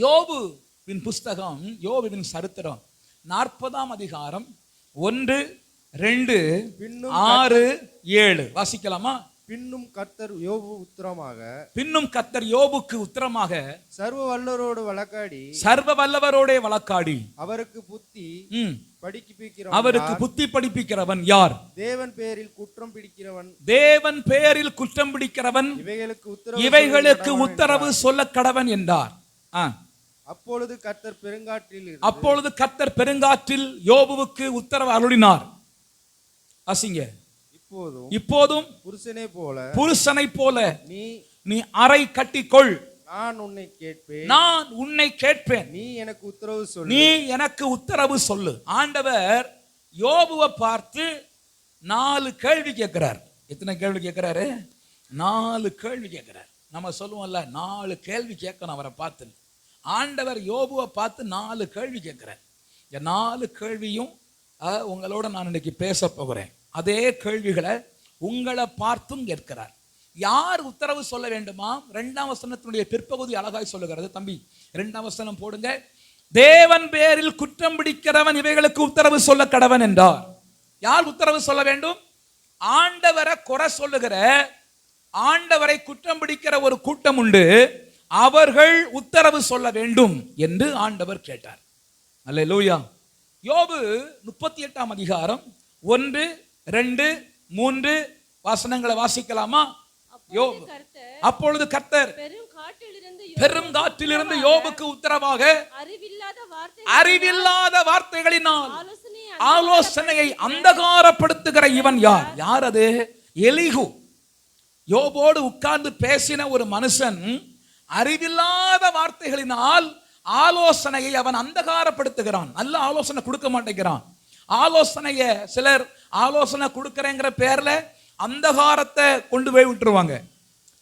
யோபுவின் புஸ்தகம், யோபுவின் சரித்திரம் 40ஆம் அதிகாரம் 1, 2, 6, 7 வாசிக்கலாமா? பின்னும் கர்த்தர் யோபு உத்தரமாக, பின்னும் கர்த்தர் யோபுக்கு உத்தரமாக சர்வ வல்லவரோடு வழக்காடி அவருக்கு புத்தி படிப்பிக்கிறவன் யார்? தேவன் பேரில் குற்றம் பிடிக்கிறவன் இவைகளுக்கு உத்தரவு சொல்ல கடவன் என்றார். அப்பொழுது கர்த்தர் பெருங்காற்றில் யோபுவுக்கு உத்தரவு அருளினார். அசிங்க இப்போதும் புருஷனை போல நீ அறை கட்டிக்கொள், நான் உன்னை கேட்பேன், நீ எனக்கு உத்தரவு சொல்லு. ஆண்டவர் யோபுவை பார்த்து 4 கேள்வி கேட்கிறார். எத்தனை கேள்வி கேட்கிறாரு? 4 கேள்வி கேட்கிறார். நம்ம சொல்லுவோம்ல, 4 கேள்வி கேட்கணும் அவரை பார்த்து. ஆண்டவர் யோபுவை பார்த்து 4 கேள்வி கேட்கிறார். 4 கேள்வியும் உங்களோட நான் இன்னைக்கு பேச போகிறேன். அதே கேள்விகளை உங்களை பார்த்தும் கேட்கிறார். யார் உத்தரவு சொல்ல வேண்டுமா? 2ஆம் வசனத்தினுடைய பிற்பகுதி அழகாய் சொல்லுகிறது. தம்பி 2ஆம் வசனம் போடுங்க. தேவன் பேரில் குற்றம் பிடிக்கிறவன் இவைகளுக்கு உத்தரவு சொல்ல கடவன் என்றார். யார் உத்தரவு சொல்ல வேண்டும்? ஆண்டவரை குறை சொல்லுகிற, ஆண்டவரை குற்றம் பிடிக்கிற ஒரு கூட்டம் உண்டு, அவர்கள் உத்தரவு சொல்ல வேண்டும் என்று ஆண்டவர் கேட்டார். அல்லேலூயா. யோபு 38ஆம் அதிகாரம் 1, 2, 3 வசனங்களை வாசிக்கலாமா? அப்பொழுது கர்த்தர் பெருங்காற்றிலிருந்து யோபுக்கு உத்தரவாக அறிவில்லாத வார்த்தைகளினால் ஆலோசனையை அந்தகாரப்படுத்துகிற இவன் யார்? யார் அது? எலிகு. யோபோடு உட்கார்ந்து பேசின ஒரு மனுஷன் அறிவில்லாத வார்த்தைகளினால் ஆலோசனையை அவன் அந்தகாரப்படுத்துகிறான். நல்ல ஆலோசனை கொடுக்க மாட்டேங்கிறான். ஆலோசனைய சிலர் ஆலோசனை கொடுக்கறேங்கிற பேர்ல அந்தகாரத்தை கொண்டு போய் விட்டுருவாங்க,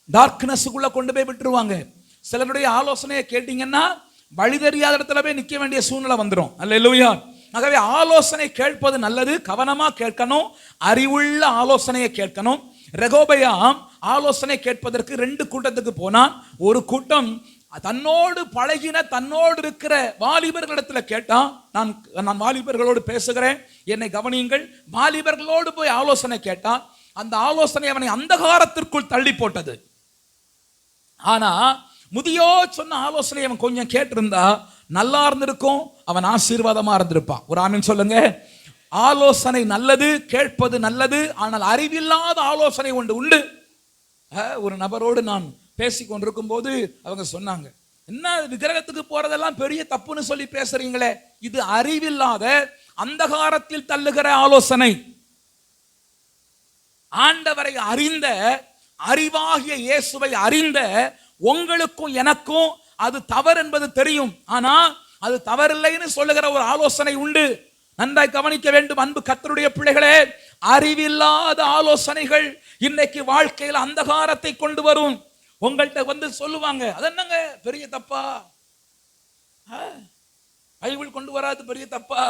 டார்க்னஸுக்குள்ள கொண்டு போய் விட்டுருவாங்க. சிலருடைய ஆலோசனையை கேட்டீங்கன்னா வழி தெரியாத இடத்துல போய் நிற்க வேண்டிய சூழ்நிலை வந்துடும். அல்லேலூயா. ஆகவே ஆலோசனை கேட்பது நல்லது, கவனமா கேட்கணும், அறிவுள்ள ஆலோசனையை கேட்கணும். ரெகோபெயாம் ஆலோசனை கேட்பதற்கு 2 கூட்டத்துக்கு போனான். ஒரு கூட்டம் தன்னோடு பழகின, தன்னோடு இருக்கிற வாலிபர்களிடத்தில் கேட்டான். நான் வாலிபர்களோடு பேசுகிறேன், என்னை கவனியுங்கள். வாலிபர்களோடு போய் ஆலோசனை கேட்டான். அந்த ஆலோசனை அவனை அந்தகாரத்திற்குள் தள்ளி போட்டது. ஆனா முதியோ சொன்ன ஆலோசனை அவன் கொஞ்சம் கேட்டிருந்தா நல்லா இருந்திருக்கும், அவன் ஆசீர்வாதமா இருந்திருப்பான். ஒரு ஆமீன் சொல்லுங்க. ஆலோசனை நல்லது, கேட்பது நல்லது. ஆனால் அறிவில்லாத ஆலோசனை ஒன்று உண்டு. ஒரு நபரோடு நான் பேசி கொண்டிருக்கும் போது அவங்க சொன்னாங்க, என்ன விக்கிரகத்துக்கு போறதெல்லாம் பெரிய தப்புன்னு சொல்லி பேசுறீங்களே, இது அறிவில்லாத அந்தகாரத்தில் தள்ளுகிற ஆலோசனை. ஆண்டவரை அறிந்த, அறிவாகிய இயேசுவை அறிந்த உங்களுக்கும் எனக்கும் அது தவறு என்பது தெரியும். ஆனா அது தவறில்லைன்னு சொல்லுகிற ஒரு ஆலோசனை உண்டு. நன்றாய் கவனிக்க வேண்டும் அன்பு கர்த்தருடைய பிள்ளைகளே. அறிவில்லாத ஆலோசனைகள் இன்னைக்கு வாழ்க்கையில் அந்தகாரத்தை கொண்டு வரும். உங்கள்கிட்ட வந்து சொல்லுவாங்க, அது என்னங்க பெரிய தப்பா, பைபிள் கொண்டு வராது பெரிய தப்பா,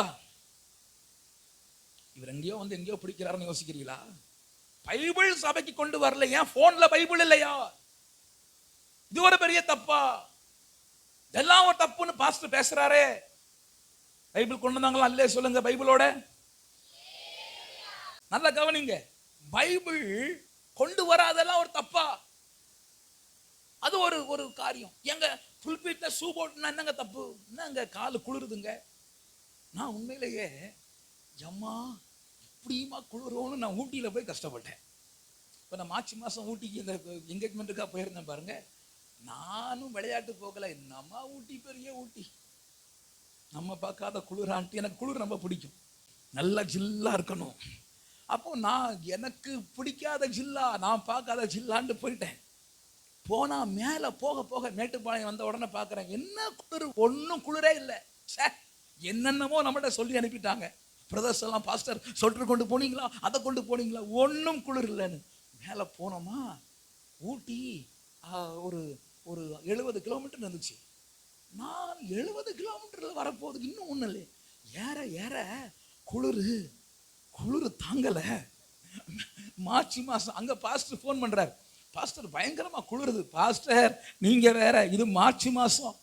இவர் எங்கேயோ வந்து எங்கேயோ பிடிக்கிறாருன்னு யோசிக்கிறீங்களா? பைபிள் சபைக்கு கொண்டு வரல, ஏன் போன்ல பைபிள் இல்லையா? இது ஒரு பெரிய தப்பா, இதெல்லாம் ஒரு தப்புன்னு பாஸ்டர் பேசுறாரே. பைபிள் கொண்டு வந்தாங்களா? அல்லே சொல்லுங்க. பைபிளோட நல்லா கவனிங்க. பைபிள் கொண்டு வராதெல்லாம் ஒரு தப்பா? அது ஒரு காரியம். எங்க புல்பீட்ல ஷூ போட்டுனா என்னங்க தப்பு? என்னங்க காலு குளிருதுங்க. நான் உண்மையிலேயே ஜம்மா இப்படியுமா குளிரோன்னு நான் ஊட்டியில போய் கஷ்டப்பட்டேன். இப்போ நான் மார்ச் மாதம் ஊட்டிக்கு இந்த என்கேஜ்மெண்ட்டுக்காக போயிருந்தேன் பாருங்க. நானும் விளையாட்டு போகல, நம்ம ஊட்டி பெரிய ஊட்டி, நம்ம பார்க்காத குளிரான்ட்டு. எனக்கு குளிர் ரொம்ப பிடிக்கும், நல்லா ஜில்லா இருக்கணும். அப்போ நான் எனக்கு பிடிக்காத ஜில்லா, நான் பார்க்காத ஜில்லான்ட்டு போயிட்டேன். போனா மேலே போக போக மேட்டுப்பாளையம் வந்த உடனே பார்க்குறேன், என்ன குளிர், ஒன்றும் குளிரே இல்லை. என்னென்னமோ நம்மகிட்ட சொல்லி அனுப்பிட்டாங்க. பிரதர்ஸ் எல்லாம், பாஸ்டர் சொட்டர் கொண்டு போனீங்களா, அதை கொண்டு போனீங்களா, ஒன்றும் குளிர் இல்லைன்னு. மேலே போனோமா, ஊட்டி ஒரு 70 கிலோமீட்டர் இருந்துச்சு. நான் 70 கிலோமீட்டரில் வரப்போகுது, இன்னும் ஒன்றும் இல்லை. ஏற ஏற குளிர் தாங்கலை. மார்ச் மாதம் அங்கே பாஸ்டர் ஃபோன் பண்ணுறார், பாஸ்டர் பயங்கரமாக குளிருது. பாஸ்டர் நீங்கள் வேற, இது மார்ச் மாதம்,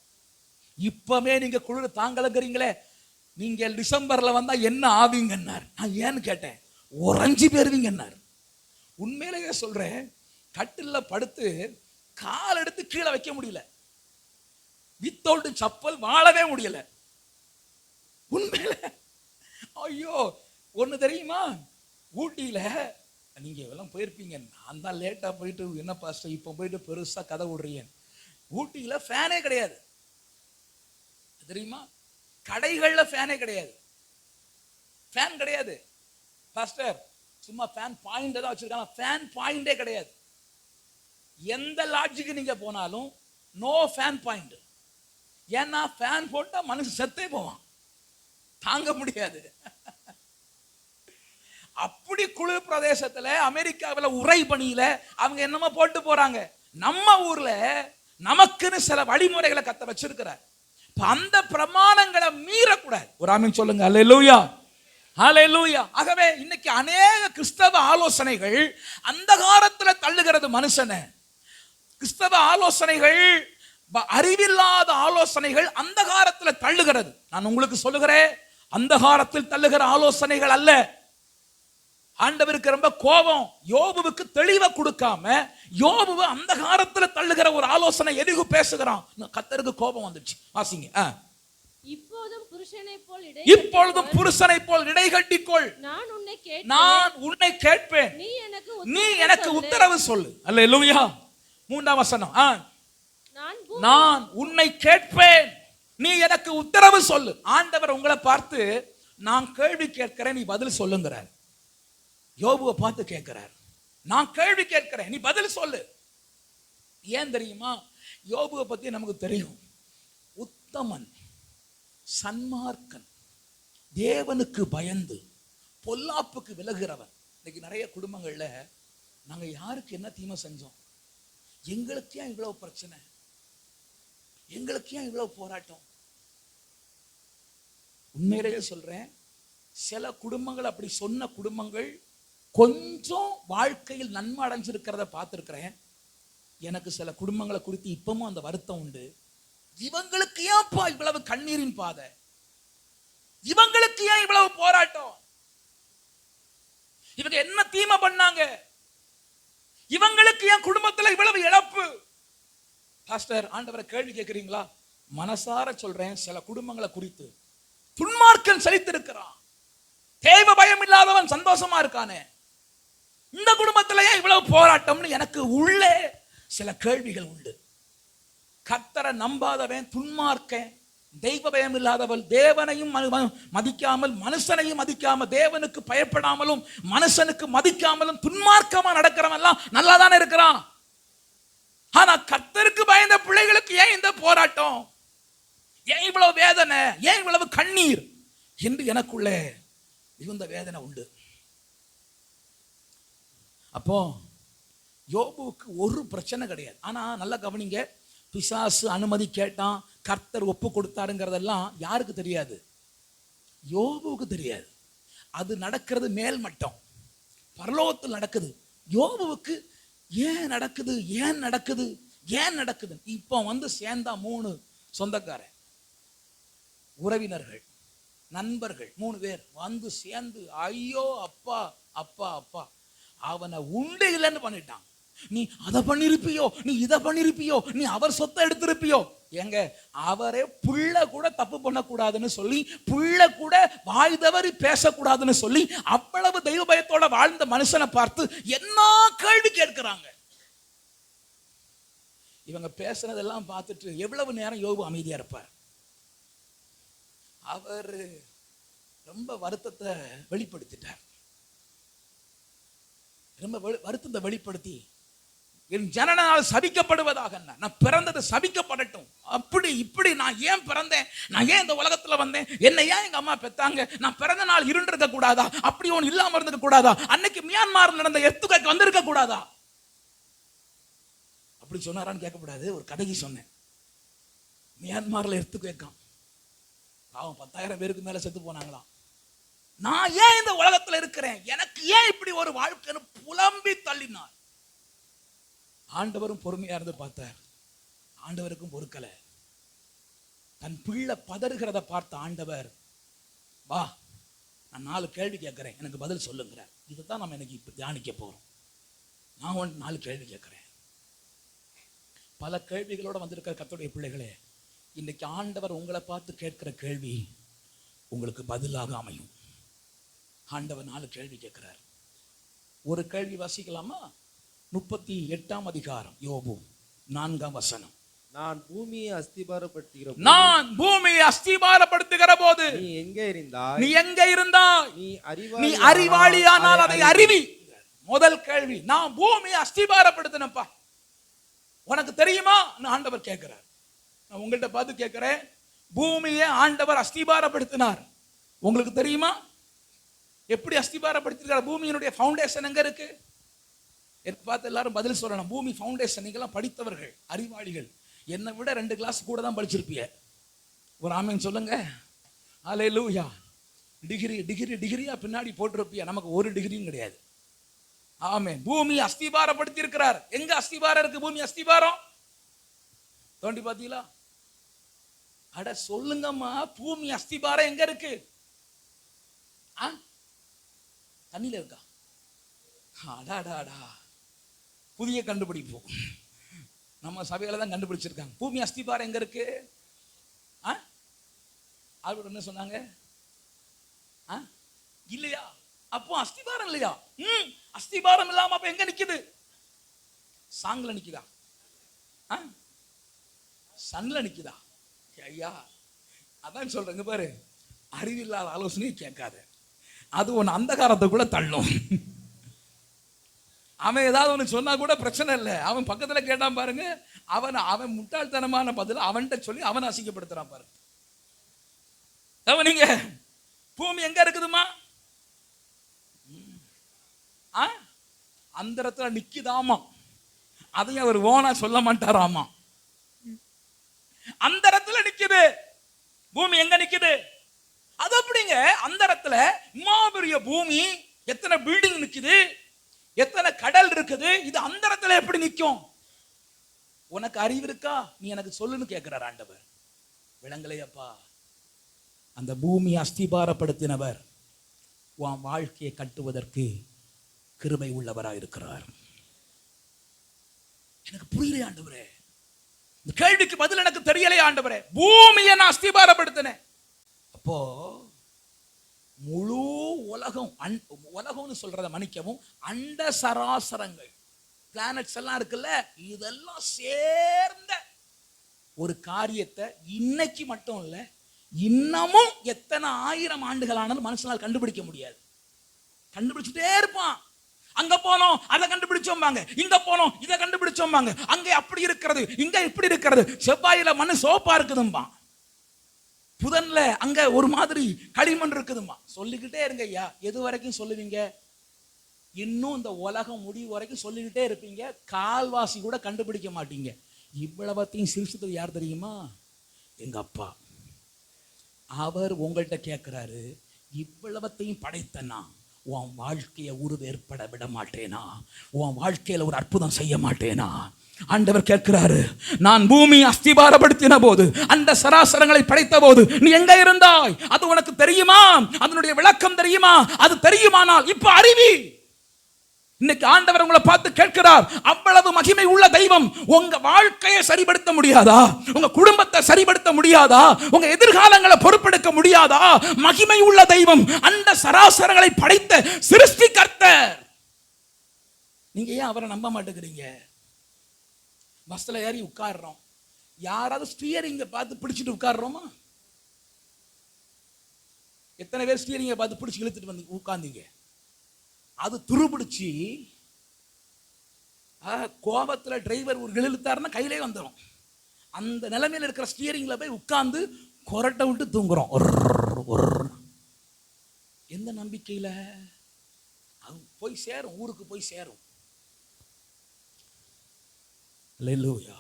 இப்பவே நீங்க குளிர் தாங்கலங்கிறீங்களே, நீங்க டிசம்பர்ல வந்தா என்ன ஆவீங்கன்னார். நான் ஏன்னு கேட்டேன். உறைஞ்சி போயிருவீங்கன்னார். உண்மையிலேயே சொல்றேன், கட்டில்ல படுத்து கால் எடுத்து கீழே வைக்க முடியல, வித்தவுட் சப்பல் வாழவே முடியல. உண்மையில ஐயோ, ஒண்ணு தெரியுமா, ஊட்டியில நீங்க எல்லாம் போயிருப்பீங்க, நான் தான் லேட்டா போயிட்டு என்ன பாஸ்டர் இப்ப போயிட்டு பெருசா கதை விடுறீங்க. ஊட்டியில ஃபேனே கிடையாது தெரியுமா, கடைகள்ல ஃபேனே கிடையாது, ஃபேன் கிடையாது பாஸ்டர், சும்மா ஃபேன் பாயிண்ட் தான் வச்சிருக்காங்க, ஃபேன் பாயிண்டே கிடையாது. எந்த லாட்ஜுக்கு நீங்க போனாலும் நோ ஃபேன் பாயிண்ட். ஏன்னா ஃபேன் போட்டா மனுஷன் செத்தே போவான், தாங்க முடியாது. அப்படி குளிர் பிரதேசத்துல அமெரிக்காவில் உறை பணியில அவங்க என்னமோ போட்டு போறாங்க. நம்ம ஊர்ல நமக்குன்னு சில வழிமுறைகளை கத்த வச்சிருக்கிறார். அந்த பிரமாணங்களை மீறக்கூடாது. ஒரு ஆமீன் சொல்லுங்க. அல்லேலூயா, அல்லேலூயா. ஆகவே இன்னைக்கு அநேக கிறிஸ்தவ ஆலோசனைகள் அந்தகாரத்துல தள்ளுகிறது மனுஷனை. கிறிஸ்தவ ஆலோசனைகள், அறிவில்லாத ஆலோசனைகள் அந்தகாரத்துல தள்ளுகிறது. நான் உங்களுக்கு சொல்லுகிறேன், அந்தகாரத்தில் தள்ளுகிற ஆலோசனைகள் அல்ல. ஆண்டவருக்கு ரொம்ப கோபம், யோபுவுக்கு தெளிவை கொடுக்காம யோபுவை அந்தகாரத்துல தள்ளுகிற ஒரு ஆலோசனை எலிகு பேசுகிறான். கர்த்தருக்கு கோபம் வந்துச்சு. வாசிங்க. இப்பொழுதும் புருஷனை போல் இடை கட்டிக்கொள், நான் உன்னை கேட்பேன், நீ எனக்கு உத்தரவு சொல்லு. அல்லேலூயா. 3ஆம் வசனம். நான் உன்னை கேட்பேன், நீ எனக்கு உத்தரவு சொல்லு. ஆண்டவர் உங்களை பார்த்து நான் கேள்வி கேட்கிறேன், நீ பதில் சொல்லுங்கிறார். யோபுவை பார்த்து கேட்கிறார், நான் கேள்வி கேட்கிறேன், நீ பதில் சொல்லு. ஏன் தெரியுமா, யோபுவை பத்தி நமக்கு தெரியும், உத்தமன், சன்மார்க்கன், தேவனுக்கு பயந்து பொல்லாப்புக்கு விலகுறவன். இன்னைக்கு நிறைய குடும்பங்கள்ல நாங்க யாருக்கு என்ன தீமை செஞ்சோம், எங்களுக்கு ஏன் இவ்வளவு பிரச்சனை, எங்களுக்கு ஏன் இவ்வளவு போராட்டம். உண்மையிலேயே சொல்றேன், சில குடும்பங்கள் அப்படி சொன்ன குடும்பங்கள் கொஞ்சம் வாழ்க்கையில் நன்மை அடைஞ்சிருக்கிறத பார்த்திருக்கிறேன். எனக்கு சில குடும்பங்களை குறித்து இப்பவும் அந்த வருத்தம் உண்டு. இவங்களுக்கு ஏன்ப்பா இவ்வளவு கண்ணீரின் பாதை, இவங்களுக்கு ஏன் இவ்வளவு போராட்டம், இவங்க என்ன தீமை பண்ணாங்க, இவங்களுக்கு ஏன் குடும்பத்துல இவ்வளவு இழப்பு. பாஸ்டர், ஆண்டவரை கேள்வி கேட்கிறீங்களா? மனசார சொல்றேன், சில குடும்பங்களை குறித்து துன்மார்க்கன் செழித்திருக்கிறான், தேவ பயம் இல்லாதவன் சந்தோஷமா இருக்கானே, இந்த குடும்பத்துல ஏன் இவ்வளவு போராட்டம்னு எனக்கு உள்ளே சில கேள்விகள் உண்டு. கர்த்தரை நம்பாதவன் துன்மார்க்கன், தெய்வ பயம் இல்லாதவள், தேவனையும் மதிக்காமல் மனுஷனையும் மதிக்காம, தேவனுக்கு பயப்படாமலும் மனுஷனுக்கு மதிக்காமலும் துன்மார்க்கமா நடக்கிறவன் எல்லாம் நல்லா தானே இருக்கிறான். ஆனா கர்த்தருக்கு பயந்த பிள்ளைகளுக்கு ஏன் இந்த போராட்டம், ஏன் இவ்வளவு வேதனை, ஏன் இவ்வளவு கண்ணீர் என்று எனக்குள்ளே மிகுந்த வேதனை உண்டு. அப்போ யோபுவுக்கு ஒரு பிரச்சனை கிடையாது. ஆனா நல்லா கவனிங்க, பிசாசு அனுமதி கேட்டான், கர்த்தர் ஒப்பு கொடுத்தாருங்கிறதெல்லாம் யாருக்கு தெரியாது? யோபுவுக்கு தெரியாது. அது நடக்கிறது மேல் மட்டம், பரலோகத்தில் நடக்குது. யோபுவுக்கு ஏன் நடக்குது, ஏன் நடக்குது, ஏன் நடக்குது. இப்போ வந்து சேர்ந்தா 3 சொந்தக்காரன், உறவினர்கள், நண்பர்கள் 3 பேர் வந்து சேர்ந்து ஐயோ அப்பா அப்பா அப்பா அவனை உண்டு இல்லைன்னு பண்ணிட்டான். நீ அதை பண்ணிருப்பியோ, நீ இதை பண்ணிருப்பியோ, நீ அவர் சொத்தை எடுத்திருப்பியோ. எங்க அவரே புள்ள கூட தப்பு பண்ணக்கூடாதுன்னு சொல்லி, புள்ள கூட வாய் தவறி பேசக்கூடாதுன்னு சொல்லி, அவ்வளவு தெய்வ பயத்தோட வாழ்ந்த மனுஷனை பார்த்து என்ன கேள்வி கேட்கிறாங்க. இவங்க பேசுனதெல்லாம் பார்த்துட்டு எவ்வளவு நேரம் யோபு அமைதியா இருப்பார். அவர் ரொம்ப வருத்தத்தை வெளிப்படுத்திட்டார். ரொம்ப வருத்தத்தை வெளிப்படுத்தி, என் ஜனனால் சபிக்கப்படுவதாக, நான் பிறந்தது சபிக்கப்படட்டும், அப்படி இப்படி, நான் ஏன் பிறந்தேன், நான் ஏன் இந்த உலகத்துல வந்தேன், என்னை ஏன் எங்க அம்மா பெத்தாங்க, நான் பிறந்த நாள் இருந்திருக்க கூடாதா, அப்படி ஒன்று இல்லாம இருந்திருக்க கூடாதா, அன்னைக்கு மியான்மார் நடந்த எர்த்குவேக் வந்திருக்க கூடாதா, அப்படி சொன்னாரான்னு கேட்கக்கூடாது. ஒரு கதைக்கு சொன்னேன். மியான்மார்ல எர்த்குவேக்காம், பாவம் 10,000 பேருக்கு மேல செத்து போனாங்களாம். நான் ஏன் இந்த உலகத்துல இருக்கிறேன், எனக்கு ஏன் இப்படி ஒரு வாழ்க்கைன்னு புலம்பி தள்ளினார். ஆண்டவரும் பொறுமையா இருந்து பார்த்தார். ஆண்டவருக்கும் பொறுக்கல. தன் பிள்ளை பதறுகிறத பார்த்த ஆண்டவர், வா நான் 4 கேள்வி கேட்கிறேன், எனக்கு பதில் சொல்லுங்கிறார். இதுதான் நம்ம எனக்கு இப்ப தியானிக்க போறோம். நான் 4 கேள்வி கேட்கிறேன். பல கேள்விகளோட வந்திருக்கிற கர்த்தருடைய பிள்ளைகளே, இன்னைக்கு ஆண்டவர் உங்களை பார்த்து கேட்கிற கேள்வி உங்களுக்கு பதிலாக அமையும். ஆண்டவர் 4 கேள்வி கேட்கிறார். ஒரு கேள்வி வாசிக்கலாமா? 38ஆம் அதிகாரம் யோபு 4ஆம் வசனம். நான் பூமியை அஸ்திபாரப்படுத்துகிற போது, நான் பூமியை அஸ்திபாரப்படுத்துகிற போது நீ எங்கே இருந்தாய்? நீ எங்க இருந்தாய்? நீ நீ அறிவாளியானால் அதை அறிவி. முதல் கேள்வி, நான் பூமியை அஸ்திபாரப்படுத்தினப்பா, உனக்கு தெரியுமா? ஆண்டவர் கேட்கிறார். நான் உங்கள்கிட்ட பார்த்து கேட்கிறேன், பூமியை ஆண்டவர் அஸ்திபாரப்படுத்தினார், உங்களுக்கு தெரியுமா? எப்படி அஸ்திபாரப்படுத்திருக்கார்? பூமியினுடைய ஃபவுண்டேஷன் எங்க இருக்கு? பார்த்து எல்லாரும் பதில் சொல்லணும். பூமி ஃபவுண்டேஷன், நீங்களாம் படித்தவர்கள், அறிவாளிகள், என்னை விட 2 கிளாஸ் கூட தான் படிச்சிருப்பீங்க. ஒரு ஆமீன் சொல்லுங்க. ஹல்லேலூயா. டிகிரியா பின்னாடி போட்டிருப்பியா, நமக்கு ஒரு டிகிரியும் கிடையாது. ஆமென். பூமி அஸ்திபாரப்படுத்தி இருக்கிறார். எங்க அஸ்திபாரம் இருக்கு? பூமி அஸ்திபாரம் தோண்டி பார்த்தீங்களா? அட சொல்லுங்கம்மா, பூமி அஸ்திபாரம் எங்க இருக்கு? தண்ணியில இருக்கா? அடாடாடா, புதிய கண்டுபிடிப்பு. நம்ம சபையில தான் கண்டுபிடிச்சிருக்காங்க. பூமி அஸ்திபாரம் எங்க இருக்கு? அவரோட என்ன சொன்னாங்க? இல்லையா? அப்போ அஸ்திபாரம் இல்லையா? அஸ்திபாரம் இல்லாம அப்ப எங்க நிக்குது? சாங்கல நிக்குதா? சன்ல நிக்குதா? ஐயா, அதான் சொல்றேங்க பாரு, அறிவில்லாத ஆலோசனையை கேட்காத, அது உன் அந்தகாரத்துக்குள்ள தள்ளும். அவன் ஏதாவது ஒன்று சொன்னா கூட பிரச்சனை இல்லை, அவன் பக்கத்துல கேட்டான் பாருங்க, அவன் முட்டாள்தனமான பதில் அவன்கிட்ட சொல்லி அவனை அசிங்கப்படுத்துறான் பாருங்க. நீங்க பூமி எங்க இருக்குதுமா? அந்த இடத்துல நிக்குதாமா, அதையும் அவர் ஓனா சொல்ல மாட்டாராமா. அந்த இடத்துல நிக்குது. பூமி எங்க நிக்குது? அது அப்படிங்க, அந்த இடத்துல மாபெரிய பூமி, எத்தனை பில்டிங் நிக்குது, எத்தனை கடல் இருக்குது, இது அந்த இடத்துல எப்படி நிற்கும்? உனக்கு அறிவு இருக்கா? நீ எனக்கு சொல்லுன்னு கேட்கிறார் ஆண்டவர். விளங்கலையப்பா? அந்த பூமி அஸ்திபாரப்படுத்தினவர் உன் வாழ்க்கையை கட்டுவதற்கு கிருபை உள்ளவராக இருக்கிறார். எனக்கு புரியல ஆண்டவரே, இந்த கேள்விக்கு பதில் எனக்கு தெரியலையே ஆண்டவரே. பூமியை நான் அஸ்திபாரப்படுத்தினேன். அப்போ முழு உலகம், உலகம்னு சொல்றத மன்னிக்கவும், அண்ட சராசரங்கள், பிளானட்ஸ் எல்லாம் இருக்குல்ல, இதெல்லாம் சேர்ந்த ஒரு காரியத்தை இன்னைக்கு மட்டும் இல்ல, இன்னமும் எத்தனை 1000 ஆண்டுகள் ஆனாலும் மனுஷனால் கண்டுபிடிக்க முடியாது. கண்டுபிடிச்சுட்டே இருப்பான். அங்க போனோம் அதை கண்டுபிடிச்சோம்பாங்க, இங்க போனோம் இதை கண்டுபிடிச்சோம்பாங்க, அங்க அப்படி இருக்கிறது, இங்க இப்படி இருக்கிறது, செவ்வாயில மண்ணு சோப்பா இருக்குதும்பான், புதன்ல அங்க ஒரு மாதிரி களிமண் இருக்குதுமா. சொல்லிக்கிட்டே இருங்க ஐயா. எது வரைக்கும் சொல்லுவீங்க? இன்னும் இந்த உலகம் முடிவு வரைக்கும் சொல்லிக்கிட்டே இருப்பீங்க. கால்வாசி கூட கண்டுபிடிக்க மாட்டீங்க. இவ்வளவத்தையும் சிரிச்சது யார் தெரியுமா? எங்க அப்பா. அவர் உங்கள்கிட்ட கேட்கிறாரு, இவ்வளவத்தையும் படைத்தனா உன் வாழ்க்கையை உருவேற்பட விட மாட்டேனா? உன் வாழ்க்கையில ஒரு அற்புதம் செய்ய மாட்டேனா? ஆண்டவர் கேட்கிறாரு, நான் பூமி அஸ்திபாரப்படுத்தின போது, அந்த சராசரங்களை படைத்த போது நீ எங்க இருந்தாய்? அது உனக்கு தெரியுமா? அதனுடைய விளக்கம் தெரியுமா? அது தெரியுமானால் இப்ப அறிவி. இன்னைக்கு ஆண்டவர் உங்களை பார்த்து கேட்கிறார், அவ்வளவு மகிமை உள்ள தெய்வம் உங்க வாழ்க்கையை சரிபடுத்த முடியாதா? உங்க குடும்பத்தை சரிபடுத்த முடியாதா? உங்க எதிர்காலங்களை பொறுப்பெடுக்க முடியாதா? மகிமை உள்ள தெய்வம், அந்த சராசரங்களை படைத்த சிருஷ்டிகர்த்தர். நீங்க ஏன் அவரை நம்ப மாட்டேங்கிறீங்க? பஸ்ல ஏறி உட்கார்றோம், யாராவது ஸ்டியரிங்க பார்த்து பிடிச்சிட்டு உட்கார்றோமா? எத்தனை பேர் ஸ்டியரிங்க பார்த்து பிடிச்சி இழுத்துட்டு வந்து உட்கார்ந்தீங்க? அது துருபிடிச்சு கோபத்துல டிரைவர் ஒரு இழுத்தாருன்னா கையிலே வந்துடும். அந்த நிலைமையில இருக்கிற ஸ்டியரிங்ல போய் உட்கார்ந்து கொரட்டை விட்டு தூங்குறோம். எந்த நம்பிக்கையில? அது போய் சேரும், ஊருக்கு போய் சேரும். அல்லேலூயா.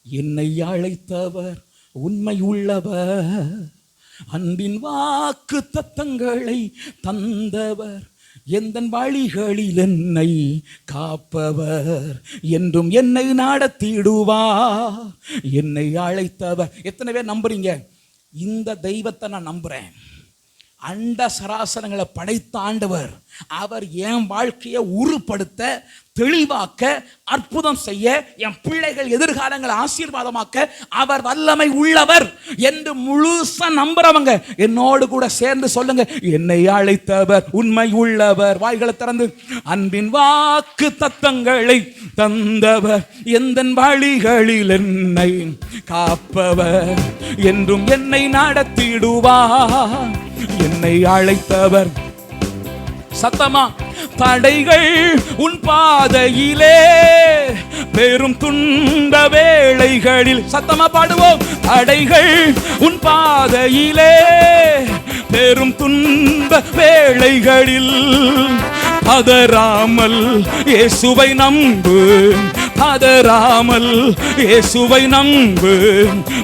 என்னை அழைத்தவர் உண்மை உள்ளவர், அன்பின் வாக்கு தத்தங்களை தந்தவர், எந்தன் வழிகளில் என்னை காப்பவர், என்றும் என்னை நடத்திடுவார், என்னை அழைத்தவர். எத்தனை பேர் நம்புறீங்க? இந்த தெய்வத்தை நான் நம்புறேன். அண்ட சராசரங்களை படைத்த ஆண்டவர், அவர் என் வாழ்க்கையை உருப்படுத்த, தெளிவாக்க, அற்புதம் செய்ய, என் பிள்ளைகள் எதிர்காலங்களை ஆசீர்வாதமாக்க அவர் வல்லமை உள்ளவர் என்று முழுசா நம்புறவங்க என்னோடு கூட சேர்ந்து சொல்லுங்க, என்னை அழைத்தவர் உண்மை உள்ளவர். வாய்களை திறந்து, அன்பின் வாக்கு தத்தங்களை தந்தவர், எந்த வழிகளில் என்னை காப்பவர், என்றும் என்னை நடத்திடுவார், என்னை அழைத்தவர். சத்தமா, தடைகள் உன் பாதையிலே, பெரும் துன்ப வேளைகளில், சத்தமா பாடுவோம், தடைகள் உன் பாதையிலே, பெரும் துன்ப வேளைகளில், பதறாமல் இயேசுவை நம்பு, பதறாமல் இயேசுவை நம்பு,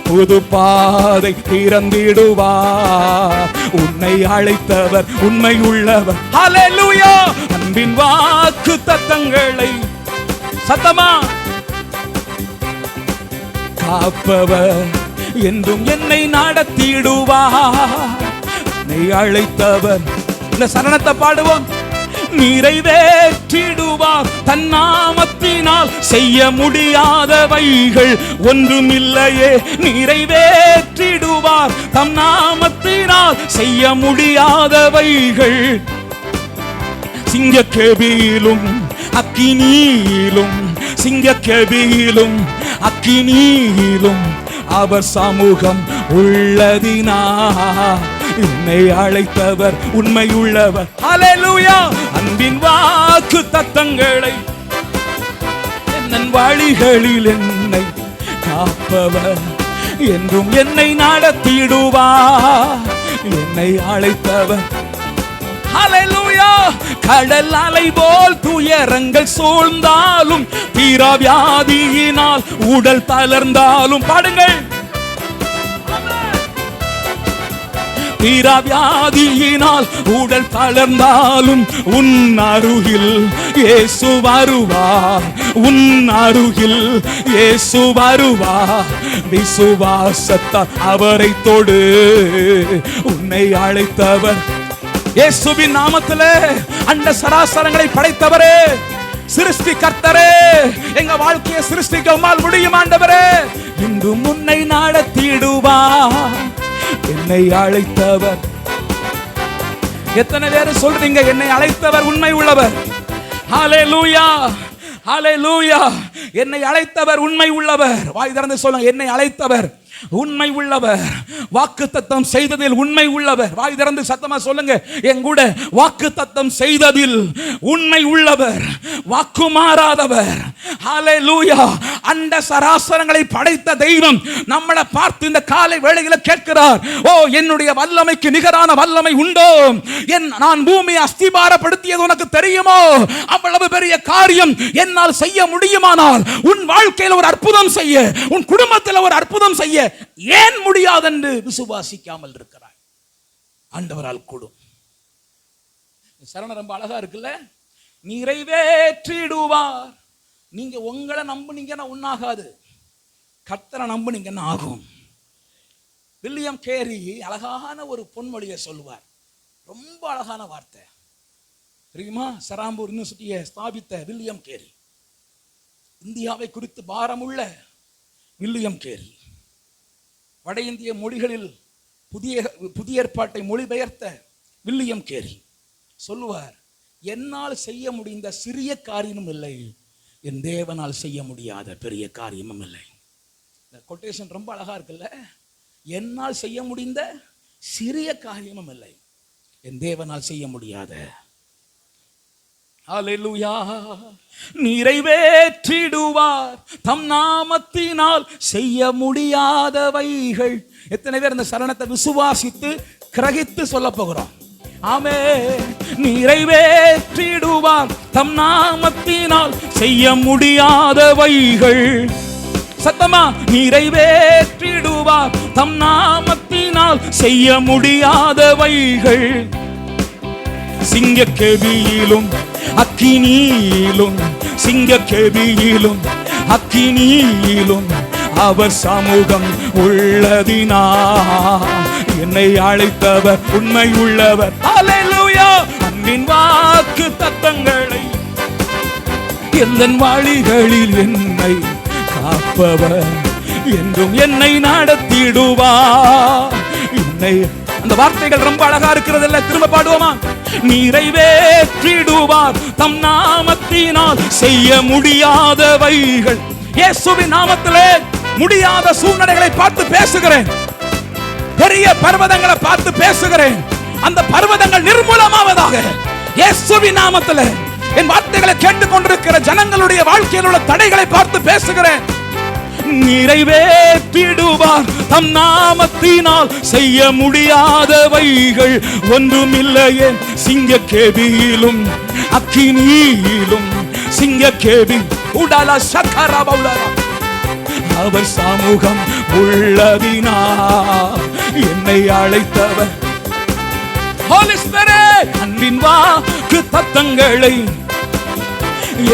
புது பாதை திறந்திடுவார், உன்னை அழைத்தவர் உண்மை உள்ளவர். ஹல்லேலூயா. அன்பின் வாக்கு தத்தங்களை, சத்தமா, காப்பவர், என்றும் என்னை நடத்திடுவார், என்னை அழைத்தவர். இந்த சரணத்தை பாடுவோம். நிறைவேற்றிடுவார், தன் நாமத்தினால் செய்ய முடியாதவைகள் ஒன்றுமில்லையே. நிறைவேற்றிடுவார், தம் நாமத்தினால் செய்ய முடியாதவைகள். சிங்கக்கேபியிலும் அக்கினியிலும், சிங்கக்கேபியிலும் அக்கினியிலும் அவர் சமூகம் உள்ளதினா, என்னை அழைத்தவர் உண்மை உள்ளவர். ஹல்லேலூயா. அன்பின் வாக்கு தத்தங்களை, என் வழிகளில் என்னை காப்பவர், என்றும் என்னை நடத்திடுவார், என்னை அழைத்தவர். ஹல்லேலூயா. கடல் அலை போல் துயரங்கள் சூழ்ந்தாலும், தீரா வியாதியினால் உடல் தளர்ந்தாலும், பாடுங்கள், தீரா வியாதியினால் உடல் தளர்ந்தாலும், உன் அருகில் இயேசு வருவார், உன் அருகில் இயேசு வருவார். விசுவாசத்தால் அவரை தொடு, உன்னை அழைத்தவர். இயேசுவின் நாமத்திலே அண்ட சராசரங்களை படைத்தவரே, சிருஷ்டி கர்த்தரே, எங்க வாழ்க்கையை சிருஷ்டிக்க உம்மால் முடியும் ஆண்டவரே. இன்று முன்னை நடத்திடுவார், என்னை அழைத்தவர். எத்தனை பேர் சொல்றீங்க என்னை அழைத்தவர் உண்மை உள்ளவர்? ஹல்லேலூயா, ஹல்லேலூயா. என்னை அழைத்தவர் உண்மை உள்ளவர். வாய் திறந்து சொல்லுங்க, என்னை அழைத்தவர் உண்மை உள்ளவர், வாக்குத்தத்தம் செய்ததில் உண்மை உள்ளவர். வாய் திறந்து சத்தமா சொல்லுங்க என் கூட, வாக்குத்தத்தம் செய்ததில் உண்மை உள்ளவர், வாக்கு மாறாதவர். ஹல்லேலூயா. அண்ட சராசரங்களை படைத்த தெய்வம் நம்மளை பார்த்து இந்த காலை வேளையில கேட்கிறார், ஓ என்னுடைய வல்லமைக்கு நிகரான வல்லமை உண்டோ? நான் பூமியை அஸ்திபாரப்படுத்தியது உனக்கு தெரியுமோ? அவ்வளவு பெரிய காரியம் என்னால் செய்ய முடியுமானால், உன் வாழ்க்கையில் ஒரு அற்புதம் செய்ய, உன் குடும்பத்தில் ஒரு அற்புதம் செய்ய ஏன் முடியாதென்று விசுவாசிக்காமல் இருக்கிறாய்? ஆண்டவரால் கூடும். சரணம் ரொம்ப அழகா இருக்குல்ல. நிறைவேற்றிடுவார். நீங்க உங்களை நம்புனீங்கன்னா உண்ணாகாது, கர்த்தரை நம்புனீங்கன்னா ஆகும். வில்லியம் கேரி அழகான ஒரு பொன்மொழியை சொல்லுவார், ரொம்ப அழகான வார்த்தை தெரியுமா? சராம்பூர் யூனிவர்சிட்டியை ஸ்தாபித்த வில்லியம் கேரி, இந்தியாவை குறித்து பாரமுள்ள வில்லியம் கேரி, வட இந்திய மொழிகளில் புதிய ஏற்பாட்டை மொழிபெயர்த்த வில்லியம் கேரி சொல்லுவார், என்னால் செய்ய முடிந்த சிறிய காரியமும் இல்லை, என் தேவனால் செய்ய முடியாத பெரிய காரியமும் இல்லை. இந்த கொட்டேஷன் ரொம்ப அழகா இருக்குல்ல. என்னால் செய்ய முடிந்த சிறிய காரியமும் இல்லை, என் தேவனால் செய்ய முடியாத. ஹல்லேலூயா. நிறைவேற்றிடுவார், தம் நாமத்தினால் செய்ய முடியாதவைகள். எத்தனை பேர் இந்த சரணத்தை விசுவாசித்து கிரகித்து சொல்ல போகிறோம்? ஆமென். நிறைவேற்றிடுவார், தம் நாமத்தினால் செய்ய முடியாதவைகள். சத்தமா, நிறைவேற்றிடுவார், தம் நாமத்தினால் செய்ய முடியாதவைகள். சிங்கக்கேபியிலும் அக்கினியிலும், சிங்கக்கேபியிலும் அக்கினியிலும் அவர் சமூகம் உள்ளதினா என்னை அழைத்தவர் உண்மை உள்ளவர். அல்லேலூயா. அன்பின் வாக்கு தத்தங்களை எந்தன் வழிகளில் என்னை காப்பவர் என்றும் என்னை நடத்திடுவார். என்னை அந்த வார்த்தைகள் ரொம்ப அழகா இருக்கிறது இல்ல? திரும்ப பாடுவோமா? நிறைவேற்றிடுவார் தம் நாமத்தினால் செய்ய முடியாதவைகள். இயேசுவின் நாமத்திலே முடியாத சூழ்நிலைகளை பார்த்து பேசுகிறேன். பெரிய பர்வதங்களை பார்த்து பேசுகிறேன். அந்த பர்வதங்கள் நிர்மூலமாவதாக இயேசுவின் நாமத்திலே. என் வார்த்தைகளை கேட்டுக்கொண்டிருக்கிற ஜனங்களுடைய வாழ்க்கையில் உள்ள தடைகளை பார்த்து பேசுகிறேன். நிறைவேற்றிடுவார் தம் நாமத்தினால் செய்ய முடியாதவைகள் ஒன்றுமில்லையே. சிங்கக்கேபியிலும் அக்கினியிலும் சிங்கக்கேபி உடல சக்கரபௌடா அவர் சமூகம் உள்ளதினா என்னை அழைத்தவர். ஹோலி ஸ்பிரிட் அன்பின் வாக்கு தத்தங்களை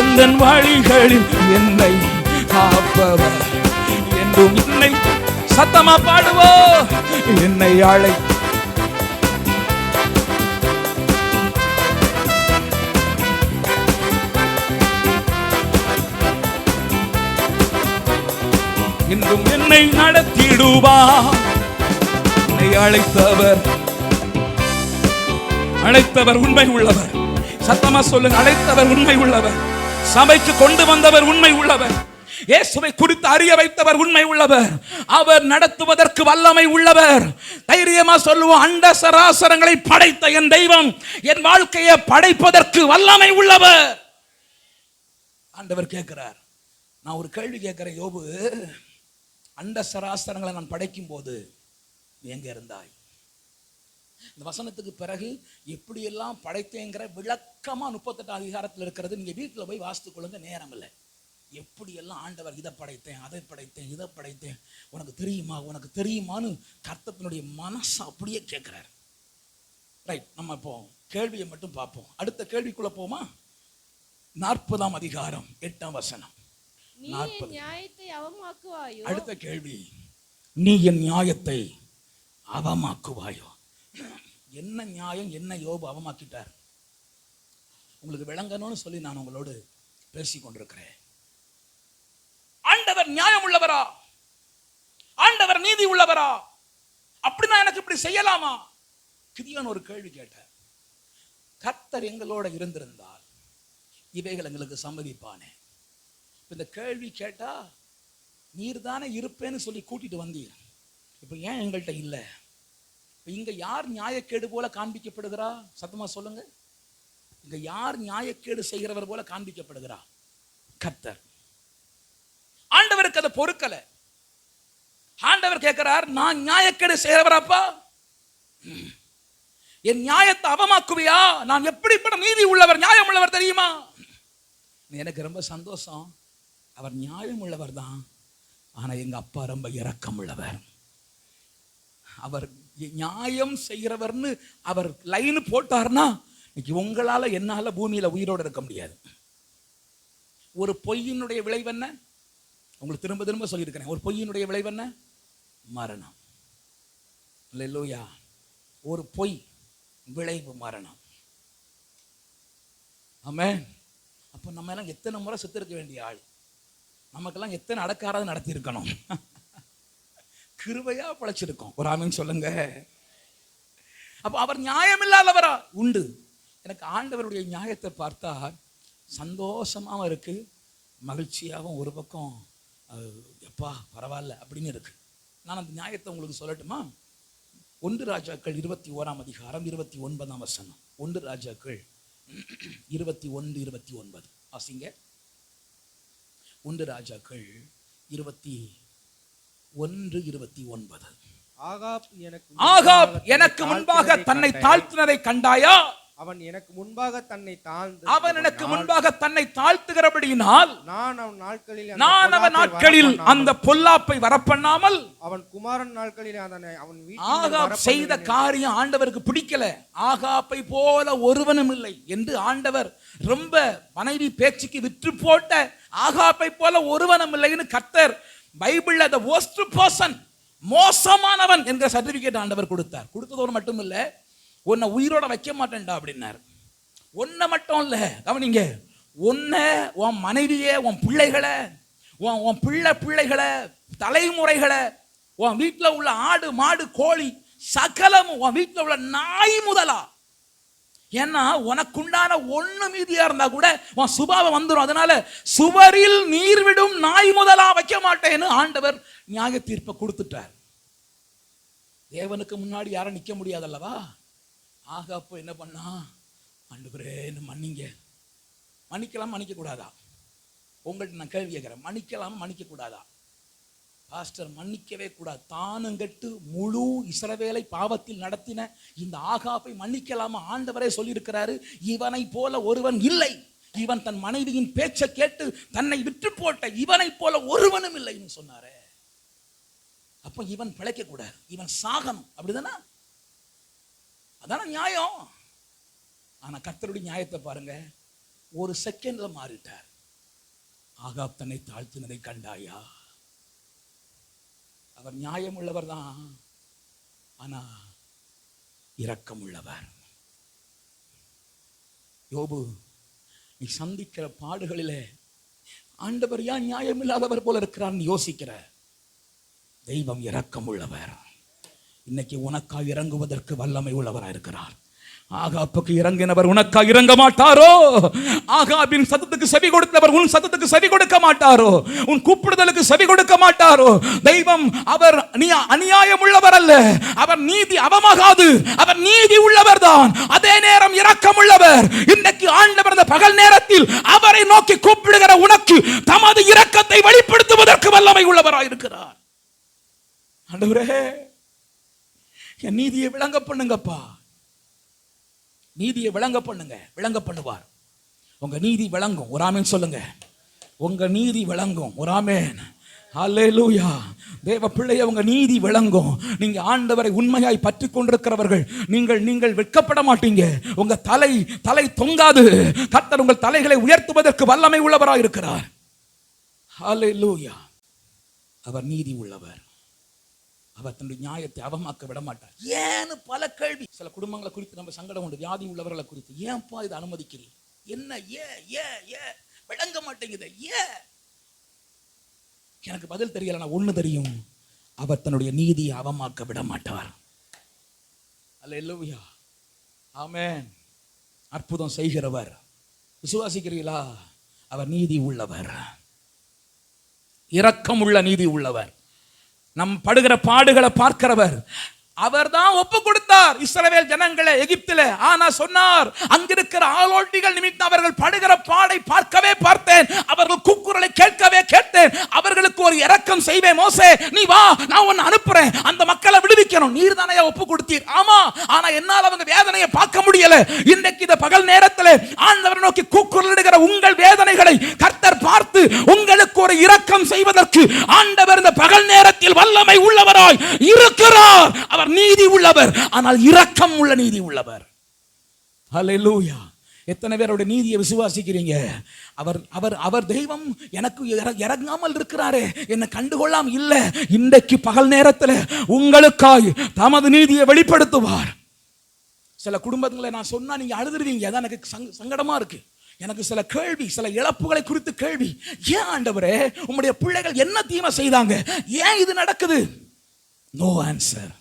எந்தன் வழிகளில் என்னை காப்பவர் என்றும் என்னை சத்தமா பாடுவோ என்னை அழை. என்றும் என்னை நடத்திடுவார். என்னை அழைத்தவர் உண்மை உள்ளவர். சத்தமா சொல்லுங்க, அழைத்தவர் உண்மை உள்ளவர். சபைக்கு கொண்டு வந்தவர் உண்மை உள்ளவர். இயேசுவை குறித்து அறிய வைத்தவர் உண்மை உள்ளவர். அவர் நடத்துவதற்கு வல்லமை உள்ளவர். தைரியமா சொல்லுவோம், அண்ட சராசரங்களை படைத்த என் தெய்வம் என் வாழ்க்கையை படைப்பதற்கு வல்லமை உள்ளவர். ஆண்டவர் கேட்கிறார். நான் ஒரு கேள்வி கேட்கிறேன். யோபு, அண்ட சராசரங்களை நான் படைக்கும் போது நீ எங்க இருந்தாய்? இந்த வசனத்துக்கு பிறகு எப்படியெல்லாம் படைத்தேங்கிற விளக்கமா 38 அதிகாரத்தில் இருக்கிறது. நீங்க வீட்டில் போய் வாசித்துக் கொள்ளுங்க, நேரம் இல்லை. எப்படியெல்லாம் ஆண்டவர் இதை படைத்தேன், அதை படைத்தேன், இதை படைத்தேன், உனக்கு தெரியுமா, உனக்கு தெரியுமான்னு கர்த்தத்தினுடைய மனசு அப்படியே கேட்கிறார். ரைட், நம்ம இப்போ கேள்வியை மட்டும் பார்ப்போம். அடுத்த கேள்விக்குள்ள போமா? 40ஆம் அதிகாரம் 8ஆம் வசனம். 40. அடுத்த கேள்வி, நீ என் நியாயத்தை அவமாக்குவாயோ? என்ன நியாயம், என்ன யோபு அவமாக்கிட்டார்? உங்களுக்கு விளங்கணும்னு சொல்லி நான் உங்களோடு பேசி கொண்டிருக்கிறேன். ஆண்டவர் நியாயம் உள்ளவரா? ஆண்டவர் நீதி உள்ளவரா? அப்படின்னா எனக்கு இப்படி செய்யலாமா? கிதியோன் ஒரு கேள்வி கேட்டார். கர்த்தர் எங்களோட இருந்திருந்தால் இவைகள் எங்களுக்கு சம்மதிப்பானே. இந்த கேள்வி கேட்டா, நீர் தானே இருப்பேன்னு சொல்லி கூட்டிட்டு வந்தீர், இப்ப ஏன் எங்கள்கிட்ட இல்லை? இங்க யார் நியாயக்கேடு போல காண்பிக்கப்படுகிறா? சத்தமா சொல்லுங்க. இங்க யார் நியாயக்கேடு செய்கிறவர் போல காண்பிக்கப்படுகிறா? கர்த்தர். ஆண்டவருக்கு அதை பொறுக்கல. ஆண்டவர் கேட்கிறார், நான் நியாயக்கேடு செய்கிறவராப்பா? என் நியாயத்தை அவமாக்குவியா? நான் எப்படிப்பட்ட நீதி உள்ளவர், நியாயம் உள்ளவர் தெரியுமா? எனக்கு ரொம்ப சந்தோஷம். அவர் நியாயம் உள்ளவர் தான், ஆனா எங்க அப்பா ரொம்ப இரக்கம் உள்ளவர். அவர் நியாயம் செய்கிறவர்னு அவர் லைன் போட்டார்னா இன்னைக்கு உங்களால என்னால பூமியில உயிரோடு இருக்க முடியாது. ஒரு பொய்யினுடைய விளைவு என்ன? உங்களுக்கு திரும்ப திரும்ப சொல்லியிருக்கிறேன். ஒரு பொய்யினுடைய விளைவு என்ன? மரணம். அல்லேலூயா. ஒரு பொய் விளைவு மரணம். ஆமென். அப்போ நம்ம எல்லாம் எத்தனை முறை செத்திருக்க வேண்டிய ஆள், நமக்கெல்லாம் எத்தனை அடக்காரது நடத்தி இருக்கணும். கிருபையா பழைச்சிருக்கோம். ஒரு ஆமீன் சொல்லுங்க. அப்போ அவர் நியாயம் இல்லாதவரா? உண்டு. எனக்கு ஆண்டவருடைய நியாயத்தை பார்த்தா சந்தோஷமாகவும் இருக்கு, மகிழ்ச்சியாகவும் ஒரு பக்கம் எப்பா பரவாயில்ல அப்படின்னு இருக்கு. நான் அந்த நியாயத்தை உங்களுக்கு சொல்லட்டுமா? 1 ராஜாக்கள் 21ஆம் அதிகாரம் 29ஆம் வசனம். 1 ராஜாக்கள் 21:29 வாசிங்க. 1 ராஜாக்கள் 21:29. ஆகாப் எனக்கு முன்பாக தன்னை தாழ்த்தினதை கண்டாயா? அவன் எனக்கு முன்பாக தன்னை தாழ்த்துகிறபடியினால் நான் அவன் நாட்களில் அந்த பொல்லாப்பை வரப்பண்ணாமல் அவன் குமாரன் நாட்களில் அவன் ஆகாப் செய்த காரியம் ஆண்டவருக்கு பிடிக்கல. ஆகாப்பை போல ஒருவனும் இல்லை என்று ஆண்டவர் ரொம்ப மனைவி பேச்சுக்கு விற்று போட்ட ஆகாப்பை போல ஒருவனும் இல்லைன்னு கர்த்தர் பைபிள்ல the worst person, மோசமானவன் என்கிற சர்டிபிகேட் ஆண்டவர் கொடுத்தார். கொடுத்ததோடு மட்டும் இல்ல, உன்னை உயிரோட வைக்க மாட்டேன்டா அப்படின்னார். ஒன்ன மட்டும் இல்ல, கவனிங்க, உன்னை, உன் மனைவியே, உன் பிள்ளைகளை, உன் பிள்ளைகளை, தலைமுறைகளை, உன் வீட்டுல உள்ள ஆடு மாடு கோழி சகலமும், உன் வீட்டுல உள்ள நாய் முதலா, ஏன்னா உனக்குண்டான ஒண்ணு மீதியா இருந்தா கூட உன் சுபாவம் வந்துடும். அதனால சுவரில் நீர் விடும் நாய் முதலா வைக்க மாட்டேன்னு ஆண்டவர் நியாய தீர்ப்பை கொடுத்துட்டார். தேவனுக்கு முன்னாடி யாரும் நிக்க முடியாதல்லவா? ஆக அப்போ என்ன பண்ணா, ஆண்டவரே என்ன மன்னிங்க. மன்னிக்கலாம் மன்னிக்க கூடாதா? உங்கள்கிட்ட நான் கேள்வி கேட்கிறேன், மன்னிக்கலாம் மன்னிக்க கூடாதா? பாஸ்டர், மன்னிக்கவே கூடாது. தானும் கெட்டு முழு இஸ்ரவேலை பாவத்தில் நடத்தின இந்த ஆகாபை மன்னிக்கலாமா? ஆண்டவரே சொல்லியிருக்கிறாரு, இவனை போல ஒருவன் இல்லை. இவன் தன் மனைவியின் பேச்சை கேட்டு தன்னை விட்டு போட்ட இவனை போல ஒருவனும் இல்லைன்னு சொன்னாரே. அப்ப இவன் பிழைக்க கூடாது, இவன் சாகணும், அப்படிதானா? அதான நியாயம். ஆனா கர்த்தருடைய நியாயத்தை பாருங்க, ஒரு செகண்ட்ல மாறிட்டார். ஆகாப் தன்னை தாழ்த்தினதை கண்டாயா? அவர் நியாயம் உள்ளவர் தான், ஆனா இரக்கம் உள்ளவர். யோபு, நீ சந்திக்கிற பாடுகளிலே ஆண்டவர் ஏன் நியாயம் இல்லாதவர் போல இருக்கிறான்னு யோசிக்கிற, தெய்வம் இரக்கம் உள்ளவர். இன்னைக்கு உனக்காக இறங்குவதற்கு வல்லமை உள்ளவராக இருக்கிறார். ஆகாப்புக்கு இறங்கினவர் உனக்காக இறங்க மாட்டாரோ? ஆகாபின் சத்தத்துக்கு செவி கொடுத்தவர் உன் சத்தத்துக்கு செவி கொடுக்க மாட்டாரோ? உன் கூப்பிடுதலுக்கு செவி கொடுக்க மாட்டாரோ? தெய்வம் அவர் அநியாயம் உள்ளவர் அல்ல, அவர் நீதி அவமாகாது, அவர் நீதி உள்ளவர் தான், அதே நேரம் இரக்கம் உள்ளவர். இன்னைக்கு ஆண்டவர் இந்த பகல் நேரத்தில் அவரை நோக்கி கூப்பிடுகிற உனக்கு தமது இரக்கத்தை வெளிப்படுத்துவதற்கு வல்லமை உள்ளவராக இருக்கிறார். ஆண்டவரே, என் நீதியை விளங்க பண்ணுங்கப்பா. நீதியை விளங்க பண்ணுங்க, விளங்க பண்ணுவார். உங்க நீதி விளங்கும், ஒரு ஆமேன் சொல்லுங்க. உங்க நீதி விளங்கும், ஒரு ஆமேன். ஹல்லேலூயா. தேவ பிள்ளைய, உங்க நீதி விளங்கும். நீங்க ஆண்டவரை உண்மையாய் பற்றி கொண்டிருக்கிறவர்கள், நீங்கள் வெட்கப்பட மாட்டீங்க. உங்க தலை தொங்காது. கர்த்தர் உங்கள் தலைகளை உயர்த்துவதற்கு வல்லமை உள்ளவராக இருக்கிறார். ஹல்லேலூயா. அவர் நீதி உள்ளவர். அவர் தன்னுடைய நியாயத்தை அவமாக்க விட மாட்டார். ஏன்னு பல கேள்வி. சில குடும்பங்களை குறித்து நம்ம சங்கடம் உண்டு, வியாதி உள்ளவர்களை குறித்து. ஏன்பா இதை அனுமதிக்கிறீங்க? என்ன ஏன் விளங்க மாட்டேங்குது? ஏன்? எனக்கு பதில் தெரியல. நான் ஒண்ணு தெரியும், அவர் தன்னுடைய நீதியை அவமாக்க விட மாட்டார். அல்லேலூயா. ஆமென். அற்புதம் செய்கிறவர். விசுவாசிக்கிறீங்களா? அவர் நீதி உள்ளவர், இரக்கம் உள்ள நீதி உள்ளவர். நம் படுகிற பாடுகளை பார்க்கிறவர். அவர் தான் ஒப்பு கொடுத்தார் இஸ்ரவேல் ஜனங்களை எகிப்தில. ஆனா சொன்னார், அங்கிருக்கிற ஆளோட்டிகள் நிமித்தம் அவர்கள் படுகிற பாடை பார்க்கவே பார்த்தேன், அவர்கள் கூக்குரலை கேட்கவே கேட்டேன். அவர்களுக்கு ஒரு இரக்கம் செய்வேன். மோசே, நீ வா, நான் உன்னை அனுப்புறேன், அந்த மக்களை விடுவிக்கணும். நீர் தானே ஒப்பு கொடுத்தீர். ஆமா, ஆனா என்னால் அவங்க வேதனையை பார்க்க முடியல. இன்றைக்கு இந்த பகல் நேரத்தில் ஆண்டவரை நோக்கி கூக்குரலிடுகிற உங்கள் வேதனைகளை கர்த்தர் பார்த்து உங்களுக்கு ஒரு இரக்கம் செய்வதற்கு ஆண்டவர் இந்த பகல் நேரத்தில் வல்லமை உள்ளவராய் இருக்கிறார். அவர் நீதி உள்ளவர், ஆனால் இரக்கம் உள்ள நீதி உள்ளவர். ஹல்லேலூயா. எத்தனை பேருடைய நீதியை விசுவாசிக்கிறீங்க? அவர் தெய்வம் எனக்கு இறங்காமல் இருக்கிறாரே, என்னை கண்டுகொள்ளாம இல்ல. இன்றைக்கு பகல் நேரத்தில் உங்களுக்காய் தமது நீதியை வெளிப்படுத்துவார். சில குடும்பங்களை நான் சொன்னா நீங்க அழுதுருவீங்க. அதான் எனக்கு சங்கடமா இருக்கு. எனக்கு சில கேள்வி, சில இழப்புகளை குறித்து கேள்வி. ஏன் ஆண்டவரே, உம்முடைய பிள்ளைகள் என்ன தீமை செய்தாங்க? ஏன் இது நடக்குது? No answer.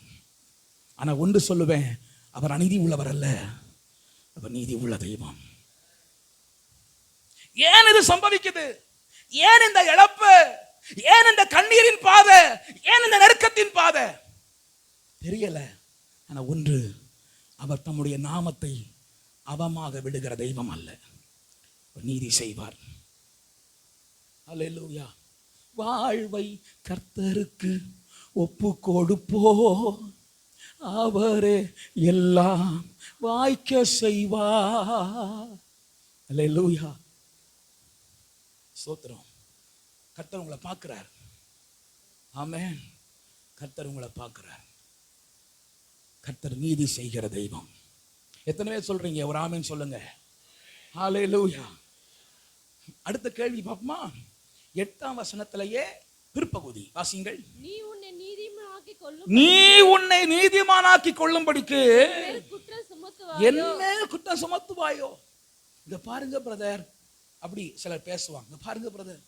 ஆனா ஒன்று சொல்லுவேன், அவர் அநீதி உள்ளவர் அல்ல, அவர் நீதி உள்ள தெய்வம். ஏன் இது சம்பவிக்குது? ஏன் இந்த இழப்பு? ஏன் இந்த கண்ணீரின் பாதை? ஏன் இந்த நெருக்கத்தின் பாதை? தெரியல. ஆனா ஒன்று, அவர் தம்முடைய நாமத்தை அவமாக விடுகிற தெய்வம் அல்ல, நீதி செய்வார். அல்லேலூயா. வாழ்வை கர்த்தருக்கு ஒப்பு கொடுப்போ, அவரே எல்லாம் வாய்க்க செய்வார். அல்லேலூயா. ஸ்தோத்திரம். கர்த்தர் உங்களை பார்க்கிறார். ஆமென். கர்த்தர் உங்களை பார்க்கிறார். கர்த்தர் நீதி செய்கிற தெய்வம். எத்தனை பேர் சொல்றீங்க? ஒரு ஆமென் சொல்லுங்க. ஹல்லேலூயா. அடுத்த கேள்வி பாப்போமா? 8ஆம் வசனத்திலேயே பிற்பகுதி வாசிங்கள். நீ உன்னை நீதிமானாக்கிக் கொள்ளும் நீ உன்னை நீதிமானாக்கி கொள்ளும்படிக்கு குற்றம் என் சுமத்துவாயோ. மேல் குற்றம் சுமத்துவாயோ. இங்க பாருங்க பிரதர், அப்படி சிலர் பேசுவாங்க. இங்க பாருங்க பிரதர்,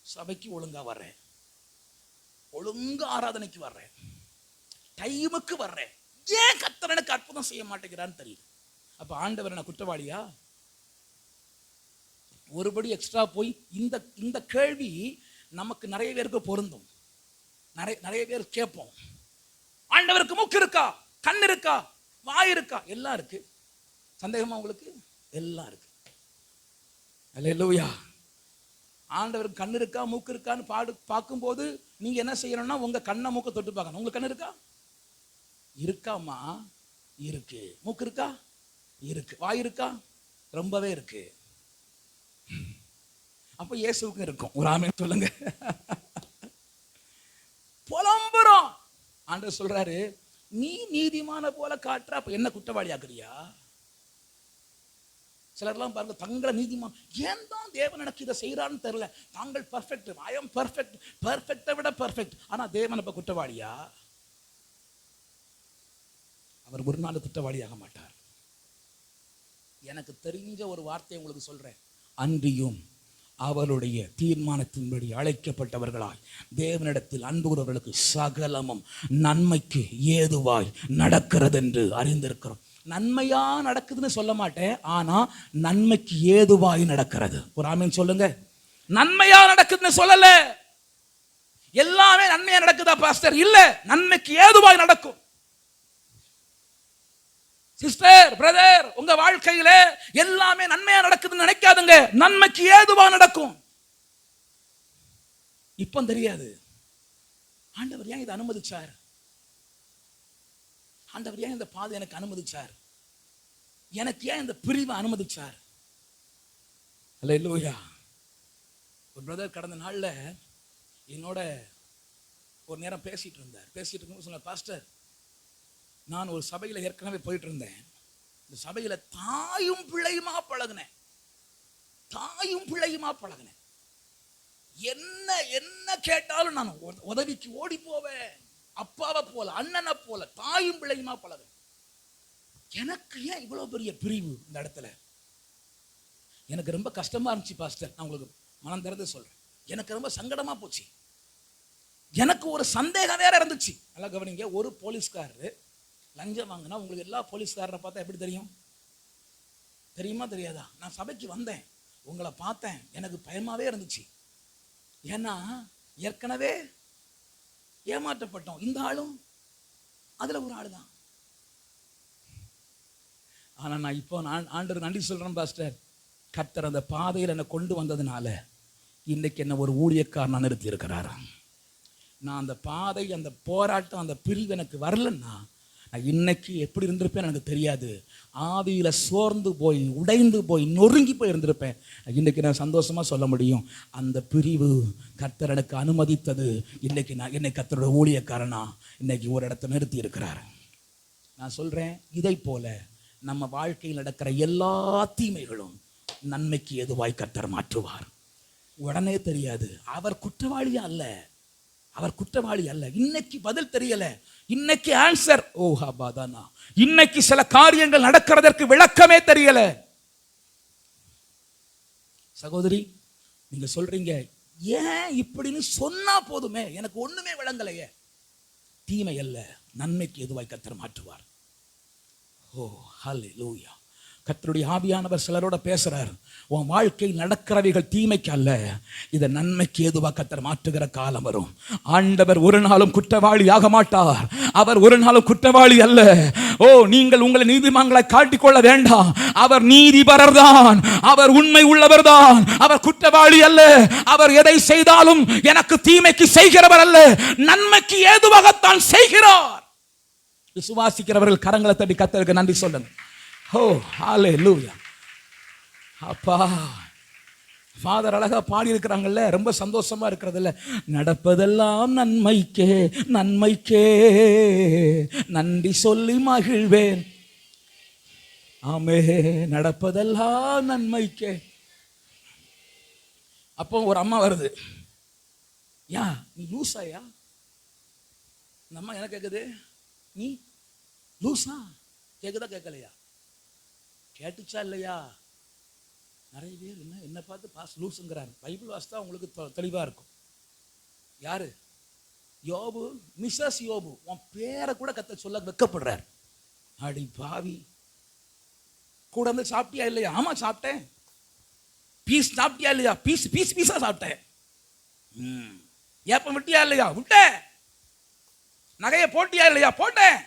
சபைக்கு ஒழுங்கா வர்றேன், ஒழுங்கா ஆராதனைக்கு வர்றேன், டைமுக்கு வர்றேன், ஏன் கர்த்தர் எனக்கு அற்புதம் செய்ய மாட்டேங்கிறான்னு தெரியுது. அப்ப ஆண்டவர் என்ன குற்றவாளியா? ஒருபடி எக்ஸ்ட்ரா போய் இந்த இந்த கேள்வி நமக்கு நிறைய பேருக்கு பொருந்தும். நிறைய பேர் கேட்போம், ஆண்டவருக்கு மூக்கு இருக்கா, கண் இருக்கா, வாய் இருக்கா? எல்லாம் இருக்கு. சந்தேகமா உங்களுக்கு? எல்லாம் இருக்கு. அல்லேலூயா. ஆண்டவருக்கு கண் இருக்கா, மூக்கு இருக்கான்னு பார்க்கும்போது நீங்க என்ன செய்யணும்னா உங்க கண்ணை மூக்க தொட்டு பார்க்கணும். உங்களுக்கு கண் இருக்கா? இருக்காமா? இருக்கு. மூக்கு இருக்கா? இருக்கு. வாய் இருக்கா? ரொம்பவே இருக்கு. அப்ப இயேசுவுக்கு இருக்கும். ஒரு ஆமென் சொல்லுங்க. புலம்புறோம். ஆண்டவர் சொல்றாரு, நீ நீதிமான போல காட்டுற, அப்ப என்ன குற்றவாளி ஆக்குறியா? சிலர்லாம் பாருங்க, தங்களை நீதிமான், ஏன் தான் தேவன் எனக்கு இதை செய்யறான்னு தெரியல, தாங்கள் பர்ஃபெக்ட், ஐ எம் பர்ஃபெக்ட், பர்ஃபெக்ட்டை விட பர்ஃபெக்ட். ஆனா தேவன் இப்ப குற்றவாளியா? அவர் ஒரு நாள் குற்றவாளியாக மாட்டார். எனக்கு தெரிஞ்ச ஒரு வார்த்தையை உங்களுக்கு சொல்றேன். அன்றியும் அவருடைய தீர்மானத்தின்படி அழைக்கப்பட்டவர்களாய் தேவனிடத்தில் அன்புகிறவர்களுக்கு சகலமும் நன்மைக்கு ஏதுவாய் நடக்கிறது என்று அறிந்திருக்கிறோம். நன்மையா நடக்குதுன்னு சொல்ல மாட்டேன், ஆனா நன்மைக்கு ஏதுவாய் நடக்கிறது. ஒரு ஆமென் சொல்லுங்க. நன்மையா நடக்குதுன்னு சொல்லல. எல்லாமே நன்மையா நடக்குதா பாஸ்டர்? இல்ல, நன்மைக்கு ஏதுவாய் நடக்கும். சிஸ்டர், பிரதர், உங்க வாழ்க்கையில எல்லாமே நன்மையா நடக்குதுன்னு நினைக்காதுங்க. நன்மைக்கு ஏதுவா நடக்கும். இப்ப தெரியாது, ஆண்டவர் ஏன் இதை அனுமதிச்சார், ஆண்டவர் ஏன் இந்த பாதை எனக்கு அனுமதிச்சார், எனக்கு ஏன் இந்த பிரிவை அனுமதிச்சார். அல்லேலூயா. ஒரு பிரதர் கடந்த நாள்ல என்னோட ஒரு நேரம் பேசிட்டு இருக்கும்போது சொன்ன, பாஸ்டர், நான் ஒரு சபையில ஏற்கனவே போயிட்டு இருந்தேன். இந்த சபையில தாயும் பிள்ளையுமா பழகினேன். என்ன கேட்டாலும் நான் உதவிக்கு ஓடி போவேன். அப்பாவை போல, அண்ணனை போல, தாயும் பிள்ளையுமா பழகினேன். எனக்கு ஏன் இவ்வளவு பெரிய பிரிவு இந்த இடத்துல? எனக்கு ரொம்ப கஷ்டமா இருந்துச்சு பாஸ்டர். நான் உங்களுக்கு மனம் திறந்து சொல்றேன், எனக்கு ரொம்ப சங்கடமா போச்சு. எனக்கு ஒரு சந்தேகம் வேற இருந்துச்சு. நல்லா கவனிங்க. ஒரு போலீஸ்காரரு லஞ்சம் வாங்கினா உங்களுக்கு எல்லா போலீஸ்காரரை பார்த்தா எப்படி தெரியும்? தெரியுமா தெரியாதா? நான் சபைக்கு வந்தேன், உங்களை பார்த்தேன், எனக்கு பயமாவே இருந்துச்சு. ஏன்னா ஏற்கனவே ஏமாற்றப்பட்டோம். இந்த ஆளும் அதுல ஒரு ஆளு தான். ஆனா நான் இப்போ ஆண்டவர் நன்றி சொல்றேன் பாஸ்டர். கர்த்தர் அந்த பாதையில் என்னை கொண்டு வந்ததுனால இன்னைக்கு என்ன ஒரு ஊழியக்காரனா நிறுத்தி இருக்கிறார். நான் அந்த பாதை, அந்த போராட்டம், அந்த பிரிவு எனக்கு வரலன்னா நான் இன்னைக்கு எப்படி இருந்திருப்பேன் எனக்கு தெரியாது. ஆவியில சோர்ந்து போய், உடைந்து போய், நொறுங்கி போய் இருந்திருப்பேன். இன்னைக்கு நான் சந்தோஷமா சொல்ல முடியும், அந்த பிரிவு கர்த்தர் எனக்கு அனுமதித்தது. இன்னைக்கு நான் என்னை கர்த்தரோட ஊழியக்காரனா இன்னைக்கு ஒரு இடத்தை நிறுத்தி இருக்கிறார். நான் சொல்றேன், இதை போல நம்ம வாழ்க்கையில் நடக்கிற எல்லா தீமைகளும் நன்மைக்கு எதுவாய் கர்த்தர் மாற்றுவார். உடனே தெரியாது. அவர் குற்றவாளியா அல்ல, அவர் குற்றவாளி அல்ல. இன்னைக்கு பதில் தெரியல, இன்னைக்கு ஆன்சர் ஓஹாபாதானா, இன்னைக்கு சில காரியங்கள் நடக்கிறதற்கு விளக்கமே தெரியல. சகோதரி, நீங்க சொல்றீங்க, ஏன் இப்படின்னு சொன்னா போதுமே, எனக்கு ஒண்ணுமே விளங்கலையே. தீமை அல்ல, நன்மைக்கு எதுவாய் கர்த்தர் மாற்றுவார். ஓ ஹல்லேலூயா. கர்த்தருடைய ஆவியானவர் சிலரோட பேசுறார். உன் வாழ்க்கையில் நடக்கிறவைகள் தீமைக்கு அல்ல, இதை நன்மைக்கு ஏதுவா கர்த்தர் மாற்றுகிற காலம் வரும். ஆண்டவர் ஒரு நாளும் குற்றவாளி ஆக மாட்டார். அவர் ஒரு நாளும் குற்றவாளி அல்ல. ஓ, நீங்கள் உங்களை நீதிமான்களை காட்டிக்கொள்ள வேண்டாம். அவர் நீதிபரர் தான், அவர் உண்மை உள்ளவர் தான், அவர் குற்றவாளி அல்ல. அவர் எதை செய்தாலும் எனக்கு தீமைக்கு செய்கிறவர் அல்ல, நன்மைக்கு ஏதுவாகத்தான் செய்கிறார். விசுவாசிக்கிறவர்கள் கரங்களை தட்டி கர்த்தருக்கு நன்றி சொல்லுங்க. ஓ ஹல்லேலூயா. அப்பா, ஃபாதர் அழகா பாடி இருக்கிறாங்கல்ல, ரொம்ப சந்தோஷமா இருக்கிறதுல, நடப்பதெல்லாம் நன்மைக்கே, நன்மைக்கே நன்றி சொல்லி மகிழ்வேன். ஆமே, நடப்பதெல்லாம் நன்மைக்கே. அப்போ ஒரு அம்மா வருது, யா நீ லூசாயா? இந்த அம்மா என்ன கேட்குது, நீ லூசா? கேட்குதா கேட்கலையா? கேட்டுச்சா இல்லையா? நிறைய பேர் என்ன பார்த்து பாஸ் லூசுங்கிறாங்க. பைபிள் வாசித்தா உங்களுக்கு தெளிவாக இருக்கும். யாரு? யோபு, மிஸ்ஸஸ் யோபு. உன் பேரை கூட கத்த சொல்ல வெக்கப்படுறார். அடி பாவி, கூட வந்து சாப்பிட்டியா இல்லையா? ஆமா சாப்பிட்டேன். பீஸ் சாப்பிட்டியா இல்லையா? பீஸ் பீஸ் பீஸா சாப்பிட்டேன். ஏப்பம் விட்டியா இல்லையா? விட்டேன். நகையை போட்டியா இல்லையா? போட்டேன்.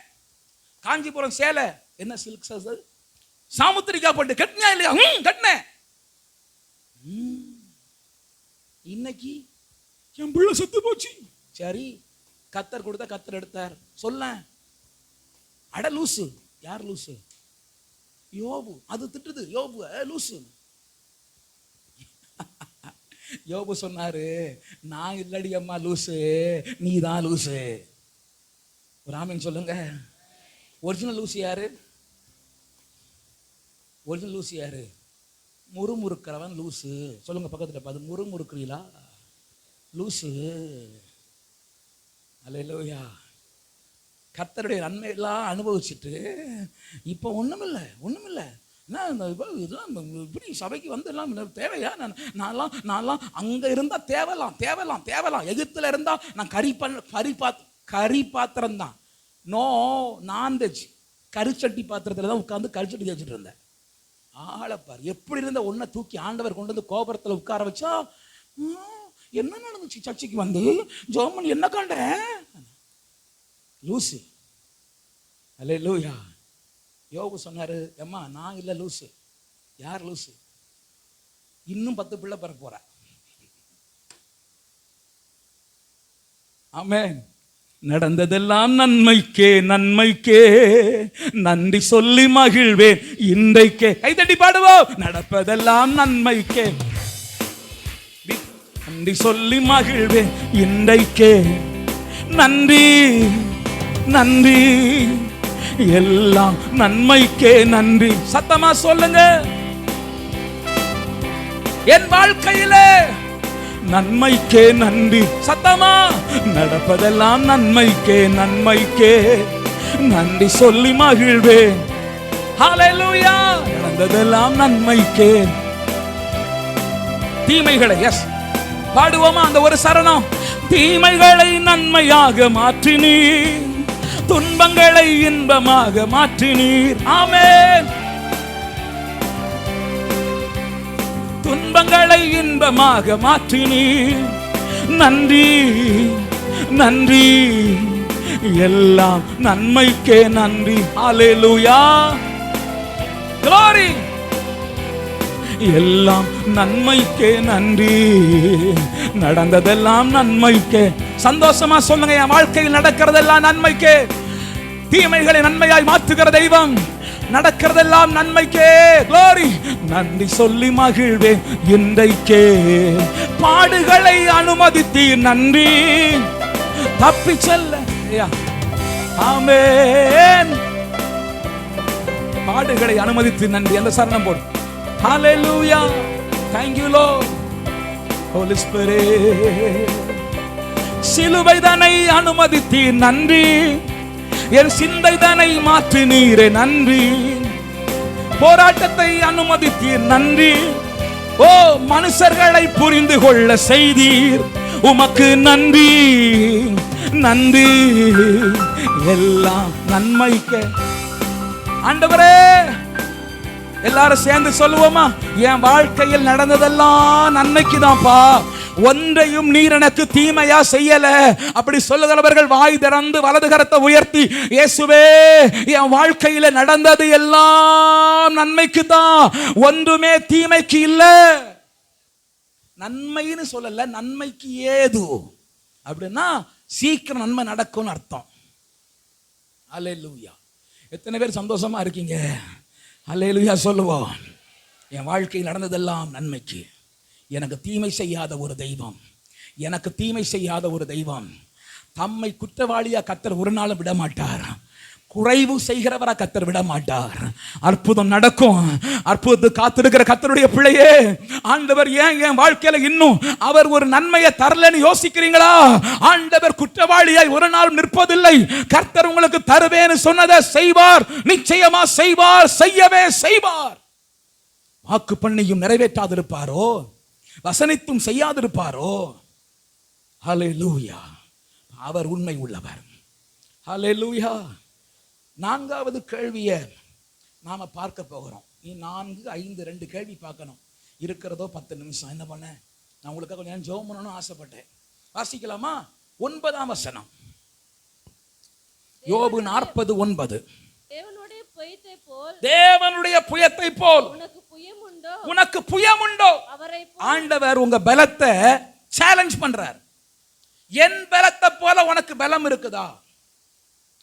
காஞ்சிபுரம் சேலை என்ன சில்க் சார் சாமுத்திரிக்கா போட்டு கட்டினியா இல்லையா? கட்டினேன். இன்னைக்கு என் பிள்ளை செத்து போச்சு. சரி, கத்தர் கொடுத்தா கத்தர் எடுத்தார். சொல்ல அட லூசு. யார் லூசு? யோபு. அது திட்டுது யோபு லூசு. யோபு சொன்னாரு, நான் இல்லடி அம்மா லூசு, நீ தான் லூசு. ஒரு ஆமீன் சொல்லுங்க. ஒரிஜினல் லூசு யாரு? ஒரிஜினல் லூசு யாரு? முறுமுறுக்கிறவன் லூசு. சொல்லுங்க பக்கத்தில் பார்த்து, முறுமுறுக்கிறீங்களா? லூசு. அல்லேலூயா. கர்த்தருடைய நன்மை எல்லாம் அனுபவிச்சுட்டு இப்போ ஒண்ணுமில்லை இதெல்லாம் இப்படி சபைக்கு வந்து எல்லாம் தேவையா? நான்லாம் அங்கே இருந்தால் தேவலாம். எகிப்தில் இருந்தால் நான் கறி பாத்திரம் தான். No non veg. கரிச்சட்டி பாத்திரத்தில் தான் உட்காந்து கரிச்சட்டி தேய்ச்சிட்டு இருந்தேன். ஆளப்பார் எப்படி இருந்த ஒன்றை தூக்கி ஆண்டவர் கொண்டு வந்து கோபுரத்தில் உட்கார வச்சா, என்ன நடந்துச்சு? சர்ச்சைக்கு வந்து ஜோமன் என்ன கண்ட லூசு. அல்லேலூயா. யோபு சொன்னாரு, அம்மா நான் இல்லை லூசு. யார் லூசு? இன்னும் 10 பிள்ளை பிறக்க போற. ஆமென். நடந்ததெல்லாம் நன்மைக்கே நன்றி சொல்லி மகிழ்வேன் இன்றைக்கே. கைதட்டி பாடுவோம். நடப்பதெல்லாம் நன்மைக்கே நன்றி சொல்லி மகிழ்வேன் இன்றைக்கே. நன்றி எல்லாம் நன்மைக்கே நன்றி. சத்தமா சொல்லுங்க. என் வாழ்க்கையிலே நன்மைக்கே நன்றி. சத்தமா. நடப்பதெல்லாம் நன்மைக்கே நன்றி சொல்லி மகிழ்வேன். ஹல்லேலூயா. நடந்ததெல்லாம் நன்மைக்கே. தீமைகளை எஸ் பாடுவோமா? அந்த ஒரு சரணம். தீமைகளை நன்மையாக மாற்றினீர், துன்பங்களை இன்பமாக மாற்றினீர். ஆமென். துன்பங்களை இன்பமாக மாற்றினீர். நன்றி எல்லாம் நன்மைக்கே நன்றி. ஹல்லேலூயா. glory. எல்லாம் நன்மைக்கே நன்றி. நடந்ததெல்லாம் நன்மைக்கே. சந்தோஷமா சொல்லுங்க. என் வாழ்க்கையில் நடக்கிறதெல்லாம் நன்மைக்கே. தீமைகளை நன்மையாய் மாற்றுகிற தெய்வம். நடக்கிறதெல்லாம் நன்மைக்கே. glory. நன்றி சொல்லி மகிழ்வேன் இன்றைக்கே. பாடுகளை அனுமதித்தீர் நன்றி. தப்பி செல்ல ஆமென். பாடுகளை அனுமதித்து நன்றி. அந்த சரணம் போடு. ஹல்லேலூயா. thank you lord holy spirit. சிலுவை தன்னை அனுமதித்தீர் நன்றி. என் சிந்தை தன்னை மாற்றினீரே நன்றி. போராட்டத்தை அனுமதித்தீர் நன்றி. ஓ மனுஷர்களை புரிந்து கொள்ள செய்தீர். உமக்கு நன்றி எல்லாம் நன்மைக்கு. ஆண்டவரே எல்லாரும் சேர்ந்து சொல்லுவோமா? என் வாழ்க்கையில் நடந்ததெல்லாம் நன்மைக்கு தான்ப்பா. ஒன்றையும் நீர் எனக்கு தீமையா செய்யல. அப்படி சொல்லுகிறவர்கள் வாய் திறந்து வலது கரத்தை உயர்த்தி, இயேசுவே என் வாழ்க்கையில நடந்தது எல்லாம் நன்மைக்கு தான், ஒன்றுமே தீமைக்கு இல்ல. நன்மைன்னு சொல்லல, நன்மைக்கு ஏது அப்படின்னா சீக்கிரம் நன்மை நடக்கும்னு அர்த்தம். அல்லேலூயா. எத்தனை பேர் சந்தோஷமா இருக்கீங்க? அல்லேலூயா சொல்லுவோம். என் வாழ்க்கையில் நடந்ததெல்லாம் நன்மைக்கு. எனக்கு தீமை செய்யாத ஒரு தெய்வம், தம்மை குற்றவாளியா கர்த்தர் ஒரு நாளும் விட மாட்டார். குறைவு செய்கிறவரா கர்த்தர் விட மாட்டார். அற்புதம் நடக்கும். அற்புதத்தை காத்திருக்கிற கர்த்தருடைய பிள்ளையே, ஆண்டவர் ஏன் என் வாழ்க்கையில இன்னும் அவர் ஒரு நன்மையை தரலன்னு யோசிக்கிறீங்களா? ஆண்டவர் குற்றவாளியாய் ஒரு நாள் நிற்பதில்லை. கர்த்தர் உங்களுக்கு தருவேன்னு சொன்னதை செய்வார், நிச்சயமா செய்வார், செய்யவே செய்வார். வாக்கு பண்ணியும் நிறைவேற்றாதிருப்பாரோ, வசனித்தும் செய்யாதிருப்பாரோ? ஹல்லேலூயா. அவர் உண்மை உள்ளவர். ஹல்லேலூயா. நான்காவது கேள்வியை நாம பார்க்க போகிறோம். நீ 4, 5, 2 கேள்வி பார்க்கணும். இருக்கிறதோ 10 நிமிஷம். என்ன பண்ண, நான் உங்களுக்கு கொஞ்சம் ஜெபம் பண்ணணும்னு ஆசைப்பட்டேன். வாசிக்கலாமா? 9ஆம் வசனம், யோபு 40:9. தேவனுடைய புயத்தை போல் உனக்கு புயமுண்டோ? ஆண்டவர் உங்க பலத்தை சேலஞ்ச் பண்றார். என் பலத்தை போல உனக்கு பலம் இருக்குதா?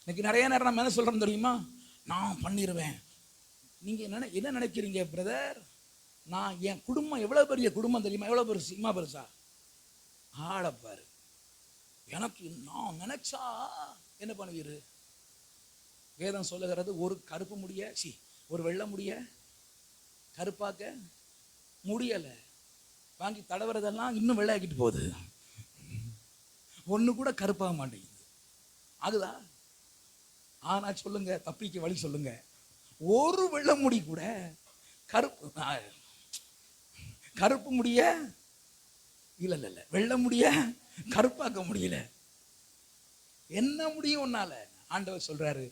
இன்னைக்கு நிறைய நேரம் நம்ம என்ன சொல்றோம் தெரியுமா? நான் பண்ணிடுவேன். நீங்க என்ன நினைக்கிறீங்க பிரதர்? நான் என் குடும்பம் எவ்வளவு பெரிய குடும்பம் தெரியுமா? எவ்வளவு பெருசு, இம்மா பெருசா? ஆளப்பாரு. எனக்கு நான் நினைச்சா என்ன பண்ணுவீரு? வேதம் சொல்லுகிறது, ஒரு கருப்பு முடிய ஒரு வெள்ளை முடிய கருப்பாக்க முடியல. வாங்கி தடவுறதெல்லாம் இன்னும் வெள்ளையாக்கிட்டு போகுது. ஒண்ணு கூட கருப்பாக மாட்டேங்குது. ஆகுதா? ஆனா சொல்லுங்க, தப்பிக்க வழி சொல்லுங்க. ஒரு வெள்ளை முடி கூட கருப்பு முடிய இல்ல வெள்ளை முடிய கருப்பாக்க முடியல. என்ன முடியும் உன்னால? ஆண்டவர் சொல்றாரு,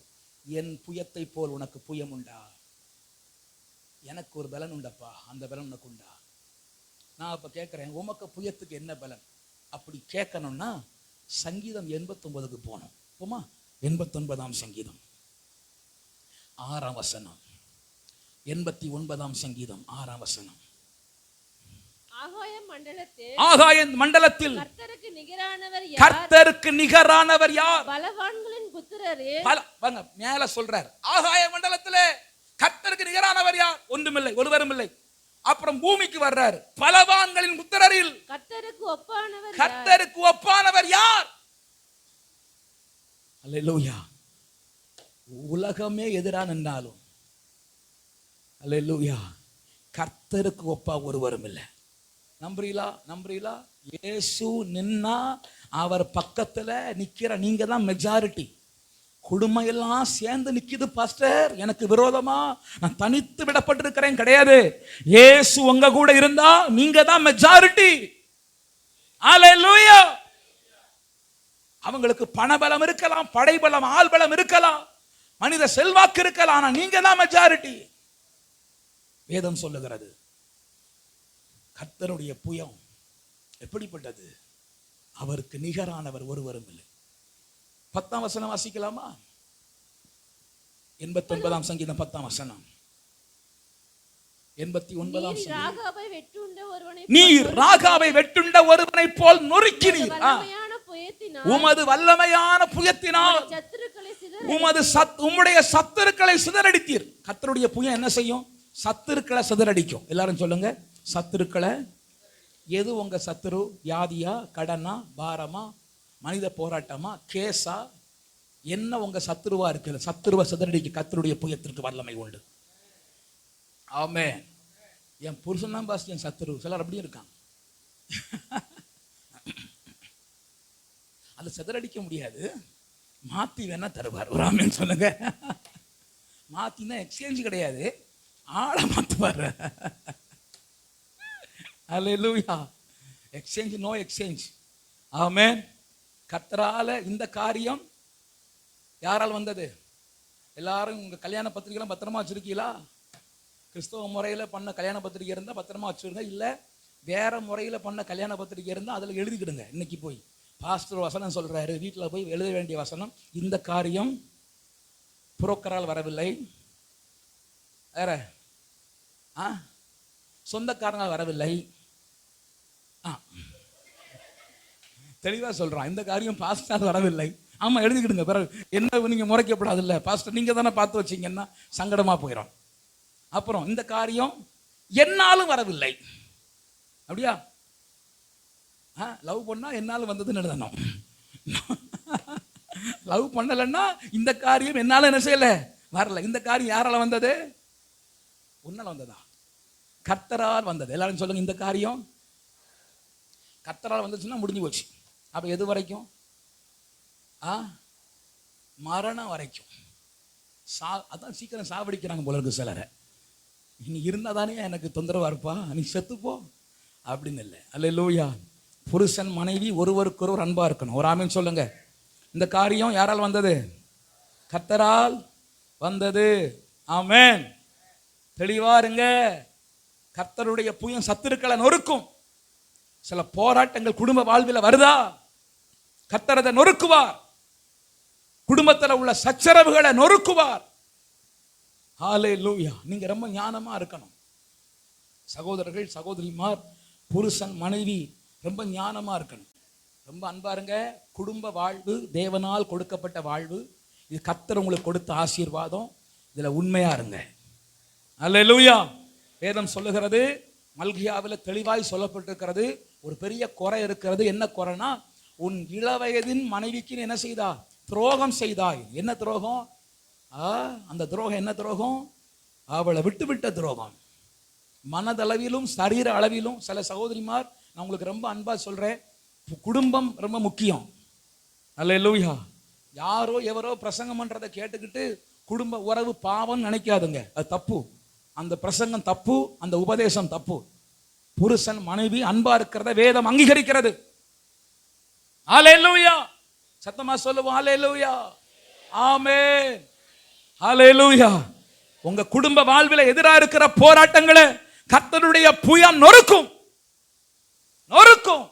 என் புயத்தை போல் உனக்கு புயம் உண்டா? எனக்கு ஒரு பலன் உண்டப்பா, அந்த பலன் உனக்கு உண்டா? நான் இப்ப கேட்கிறேன், உமக்கு புயத்துக்கு என்ன பலன்? அப்படி கேட்கணும்னா சங்கீதம் 89க்கு போனோம். போமா? 89ஆம் சங்கீதம் 6ஆம் வசனம். 89ஆம் சங்கீதம் 6ஆம் வசனம். ஆகாய மண்டலத்தில் கர்த்தருக்கு நிகரானவர் யார்? பலவான்களின் புத்திரரே. வாங்க, மேல சொல்றார், ஆகாய மண்டலத்திலே கர்த்தருக்கு நிகரானவர் யார்? ஒன்றுமில்லை, ஒருவரும் இல்லை. அப்புறம் பூமிக்கு வர்றாரு, பலவான்களின் புத்திரரில் கர்த்தருக்கு ஒப்பானவர் யார்? அல்லேலூயா. உலகமே எதிரா நின்றாலும் அல்லேலூயா, கர்த்தருக்கு ஒப்பா ஒருவரும் இல்லை. நம்புறீங்களா? இயேசு நின்னா அவர் பக்கத்துல நிக்கிற நீங்க தான் மெஜாரிட்டி. குடும்பம் எல்லாம் சேர்ந்து நிக்குது பாஸ்டர், எனக்கு விரோதமா நான் தனித்து விடப்பட்டிருக்கிறேன் கிடையாது. இயேசு உங்க கூட இருந்தா நீங்க தான் மெஜாரிட்டி. அல்லேலூயா. அவங்களுக்கு பணபலம் இருக்கலாம், படைபலம், ஆள்பலம் இருக்கலாம், மனித செல்வாக்கு இருக்கலாம், ஆனா நீங்க தான் மெஜாரிட்டி. வேதம் சொல்லுகிறது, கர்த்தருடைய புயம் எப்படிப்பட்டது? அவருக்கு நிகரானவர் ஒருவரும் இல்லை. 10ஆம் வசனம் வாசிக்கலாமா? 89ஆம் சங்கீதம் 10ஆம் வசனம். 89ஆம் சங்கீதம். நீர் ராகாவை வெட்டுண்ட ஒருவனை போல் நொறுக்கினீர். உமது வல்லமையான புயத்தினால் உம்முடைய சத்துருக்களை சிதறடித்தீர். கர்த்தருடைய புயம் என்ன செய்யும்? சத்துருக்களை சிதறடிக்கும். எல்லாரும் சொல்லுங்க, சத்துருக்களை. எது உங்க சத்துரு? வியாதியா, கடனா, பாரமா, மனித போராட்டமா, கேஸா? என்ன உங்க சத்துருவா இருக்கு? சத்துருவ சிதறடிக்க கர்த்தருடைய புயத்திற்கு வல்லமை உண்டு. ஆமென். என் புருஷன் தான் பாஸ் என் சத்துரு. சிலர் அப்படியே இருக்காங்க. அதை சிதறடிக்க முடியாது, மாத்தி வேணா தருவார். ஒரு ஆமென் சொல்லுங்க. மாத்தினா எக்ஸ்சேஞ்ச் கிடையாது, ஆளை மாத்துவார். Hallelujah. Exchange, no exchange. Amen. கர்த்தரால இந்த காரியம் யாரால் வந்தது? எல்லாரும் உங்க கல்யாண பத்திரிகைலாம் பத்திரமா வச்சிருக்கீங்களா? கிறிஸ்தவ முறையில பண்ண கல்யாண பத்திரிகை இருந்தா பத்திரமா வச்சிருங்க. இல்ல வேற முறையில பண்ண கல்யாண பத்திரிகை இருந்தா அதுல எழுதிக்கிடுங்க. இன்னைக்கு போய் பாஸ்டர் வசனம் சொல்றாரு, வீட்டுல போய் எழுத வேண்டிய வசனம், இந்த காரியம் புரோக்கரால் வரவில்லை, வேற சொந்தக்காரனால் வரவில்லை. தெளிவா சொல்றான், இந்த காரியம் பாஸ்டர் வரவில்லை. ஆமா, எழுதிக்கிடுங்க. பிறகு என்ன நீங்க முறைக்கப்படாது இல்ல, பாஸ்டர் நீங்க தானே பார்த்து வச்சீங்கன்னா சங்கடமா போயிடும். அப்புறம் இந்த காரியம் என்னாலும் வரவில்லை. அப்படியா? லவ் பண்ணா என்னாலும் வந்ததுன்னு எழுதணும். லவ் பண்ணலைன்னா இந்த காரியம் என்னால என்ன செய்யல, வரல. இந்த காரியம் யாரால வந்தது? உன்னால வந்ததா? கர்த்தரால் வந்தது. எல்லாரும் சொல்லுங்க, இந்த காரியம் கர்த்தரால் வந்துச்சுன்னா முடிஞ்சு போச்சு. அப்ப எது வரைக்கும்? மரணம் வரைக்கும். அதான் சீக்கிரம் சாவடிக்கிறாங்க போல இருக்கு சிலரை. நீ இருந்தா தானே எனக்கு தொந்தரவா இருப்பா, நீ செத்துப்போ அப்படின்னு இல்லை. அல்லேலூயா. புருஷன் மனைவி ஒருவருக்கொருவர் அன்பா இருக்கணும். ஒரு ஆமீன் சொல்லுங்க. இந்த காரியம் யாரால் வந்தது? கர்த்தரால் வந்தது. ஆமென். தெளிவா இருங்க. கர்த்தருடைய புயம் சத்துருக்களை நொறுக்கும். சில போராட்டங்கள் குடும்ப வாழ்வில் வருதா, கர்த்தர் அதை நொறுக்குவார். குடும்பத்தில் உள்ள சச்சரவுகளை நொறுக்குவார். ஹல்லேலூயா. நீங்க ரொம்ப ஞானமா இருக்கணும் சகோதரர்கள், சகோதரிமார், புருஷன் மனைவி ரொம்ப ஞானமா இருக்கணும். ரொம்ப அன்பா இருங்க. குடும்ப வாழ்வு தேவனால் கொடுக்கப்பட்ட வாழ்வு. இது கர்த்தர் உங்களுக்கு கொடுத்த ஆசீர்வாதம். இதுல உண்மையா இருங்க. ஹல்லேலூயா. வேதம் சொல்லுகிறது, மல்கியாவில் தெளிவாய் சொல்லப்பட்டிருக்கிறது, ஒரு பெரிய குறை இருக்கிறது. என்ன குறைனா, உன் இளவயதின் மனைவிக்கு என்ன செய்தா? துரோகம் செய்தாய். என்ன துரோகம்? அந்த துரோகம் என்ன துரோகம்? அவளை விட்டுவிட்ட துரோகம். மனதளவிலும் சரீர அளவிலும். சில சகோதரிமார், நான் உங்களுக்கு ரொம்ப அன்பா சொல்றேன், குடும்பம் ரொம்ப முக்கியம். அல்லேலூயா. யாரோ எவரோ பிரசங்கம் பண்றதை கேட்டுக்கிட்டு குடும்ப உறவு பாவம் நினைக்காதுங்க. அது தப்பு. அந்த பிரசங்கம் தப்பு, அந்த உபதேசம் தப்பு. புருஷன் மனைவி அன்பா இருக்கிறத வேதம் அங்கீகரிக்கிறது. ஹல்லேலூயா. சத்தமா சொல்லுவோம் ஹல்லேலூயா. ஆமென். ஹல்லேலூயா. உங்க குடும்ப வாழ்வில் எதிராக இருக்கிற போராட்டங்களை கர்த்தருடைய புயம் நொறுக்கும். நொறுக்கும்.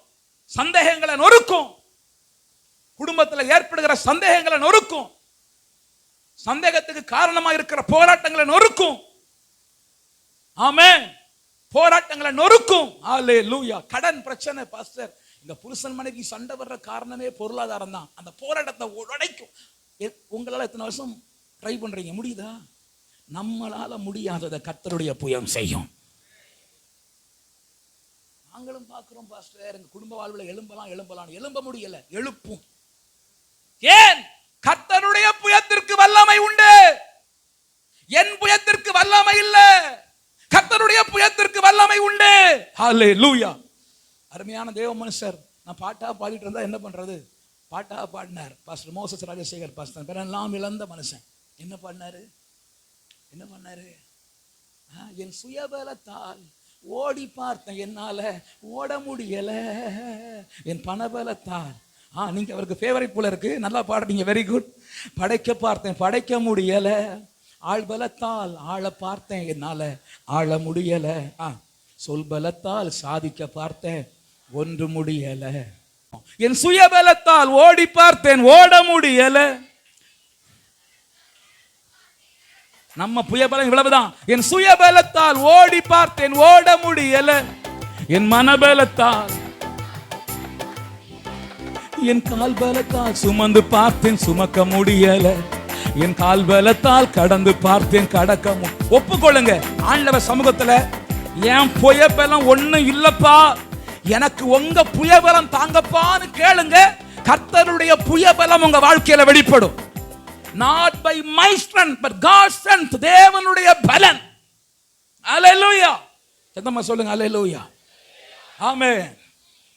சந்தேகங்களை நொறுக்கும். குடும்பத்தில் ஏற்படுகிற சந்தேகங்களை நொறுக்கும். சந்தேகத்துக்கு காரணமா இருக்கிற போராட்டங்களை நொறுக்கும். ஆமென். போராட்டங்களை நொறுக்கும். ஹல்லேலூயா. கடன் பிரச்சனை பாஸ்டர், இந்த புருஷன் மனைவி சண்டை வர்ற காரணமே பொருளாதாரம் தான். அந்த போராட்டத்தை உடைக்கும். உங்களால எத்தனை வருஷம் ட்ரை பண்றீங்க, முடியுதா? நம்மளால முடியாததை கர்த்தருடைய புயம் செய்யும். நாங்களும் பார்க்கிறோம் பாஸ்டர், எங்க குடும்ப வாழ்வில் எழும்ப முடியல. எழுப்பும். ஏன்? கர்த்தருடைய புயத்திற்கு வல்லமை உண்டு. என் புயத்திற்கு வல்லமை இல்லை, கர்த்தருடைய புயத்திற்கு வல்லமை உண்டு. ஹல்லேலூயா. அருமையான தேவ மனுஷர், நான் பாட்டா பாடிட்டு இருந்தா என்ன பண்றது? பாட்டா பாடினார் பாஸ்டர் மோசஸ் ராஜசேகர் பாஸ்டர். பிறெல்லாம் இழந்த மனுஷன் என்ன பண்ணாரு? என் சுயபலத்தால் ஓடி பார்த்தேன், என்னால ஓட முடியல. என் பணபலத்தால். நீங்க அவருக்கு ஃபேவரைட் போல இருக்கு, நல்லா பாடுறீங்க, வெரி குட். படைக்க பார்த்தேன், படைக்க முடியல. ஆள் பலத்தால் ஆள பார்த்தேன், என்னால ஆள முடியல. சொல் பலத்தால் சாதிக்க பார்த்தேன், ஒன்று முடியல. என் சுயபலத்தால் ஓடி பார்த்தேன், ஓட முடியல. நம்ம புயபலம் இவ்வளவுதான். என் சுயபலத்தால் ஓடி பார்த்தேன், ஓட முடியல. என் மனபலத்தால், என் கால் பலத்தால் சுமந்து பார்த்தேன், சுமக்க முடியல. என் கால் பலத்தால் கடந்து பார்த்தேன், கடக்க ஒப்புக்கொள்ளுங்க ஆண்டவர் சமூகத்துல, என் புயபலம் ஒண்ணும் இல்லப்பா, எனக்கு உங்க புயபலம் தாங்கப்பான்னு கேளுங்க. கர்த்தருடைய புயபலம் உங்க வாழ்க்கையில வெளிப்படும். Not by my strength, but God's strength. தேவனுடைய பலன். ஹல்லேலூயா. சத்தமா சொல்லுங்க ஹல்லேலூயா. ஆமென்.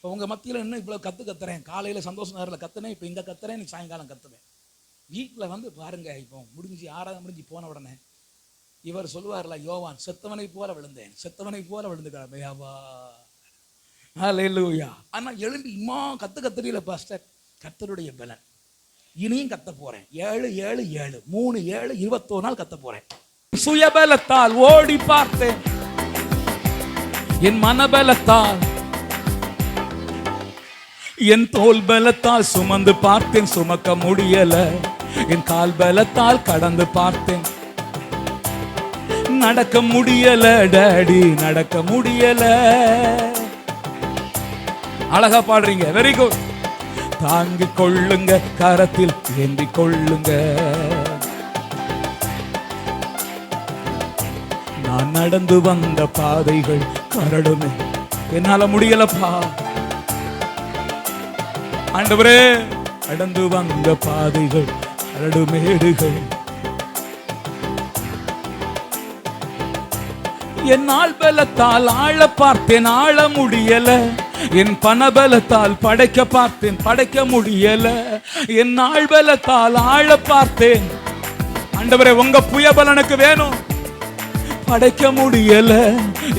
உங்க மத்தியில இன்னும் இவ்வளவு கத்துறேன். காலையில சந்தோஷ நேரத்துல கத்துனேன், இப்ப இங்க கத்துறேன், சாயங்காலம் கத்துவேன். வீட்டில் வந்து பாருங்க, இப்போ முடிஞ்சு ஆராதனை முடிஞ்சு போன உடனே இவர் சொல்லுவார்ல, யோவான், செத்தவனை போல விழுந்தேன், செத்தவனை போல விழுந்துக்காமையாவா. ஹல்லேலூயா. ஆனா எழும்பி இம்மா கத்துறீல பாஸ்டர், கர்த்தருடைய பலன். இனியும் கத்த போறேன். 7 7 7 3 7 21 நாள் கத்த போறேன். சுயபலத்தால் ஓடி பார்த்தேன், என் மனபலத்தால், என் தோல் பலத்தால் சுமந்து பார்த்தேன், சுமக்க முடியல. என் கால் பலத்தால் கடந்து பார்த்தேன், நடக்க முடியல. டாடி நடக்க முடியல. அழகா பாடுறீங்க, வெரி குட். தாங்கிக் கொள்ளுங்க, கரத்தில் ஏந்திக் கொள்ளுங்க. நான் நடந்து வந்த பாதைகள் கரடுமே, என்னால முடியலப்பா. ஆண்டவரே கடந்து வந்த பாதைகள் அரடுமேடுகள். என் ஆள்பலத்தால் ஆள பார்த்தேன், ஆள முடியல. என் பணபலத்தால் படைக்க பார்த்தேன், படைக்க முடியல. என் ஆள்பலத்தால் ஆள பார்த்தேன். ஆண்டவரே, உங்க புயபலனுக்கு வேணும். படைக்க முடியல.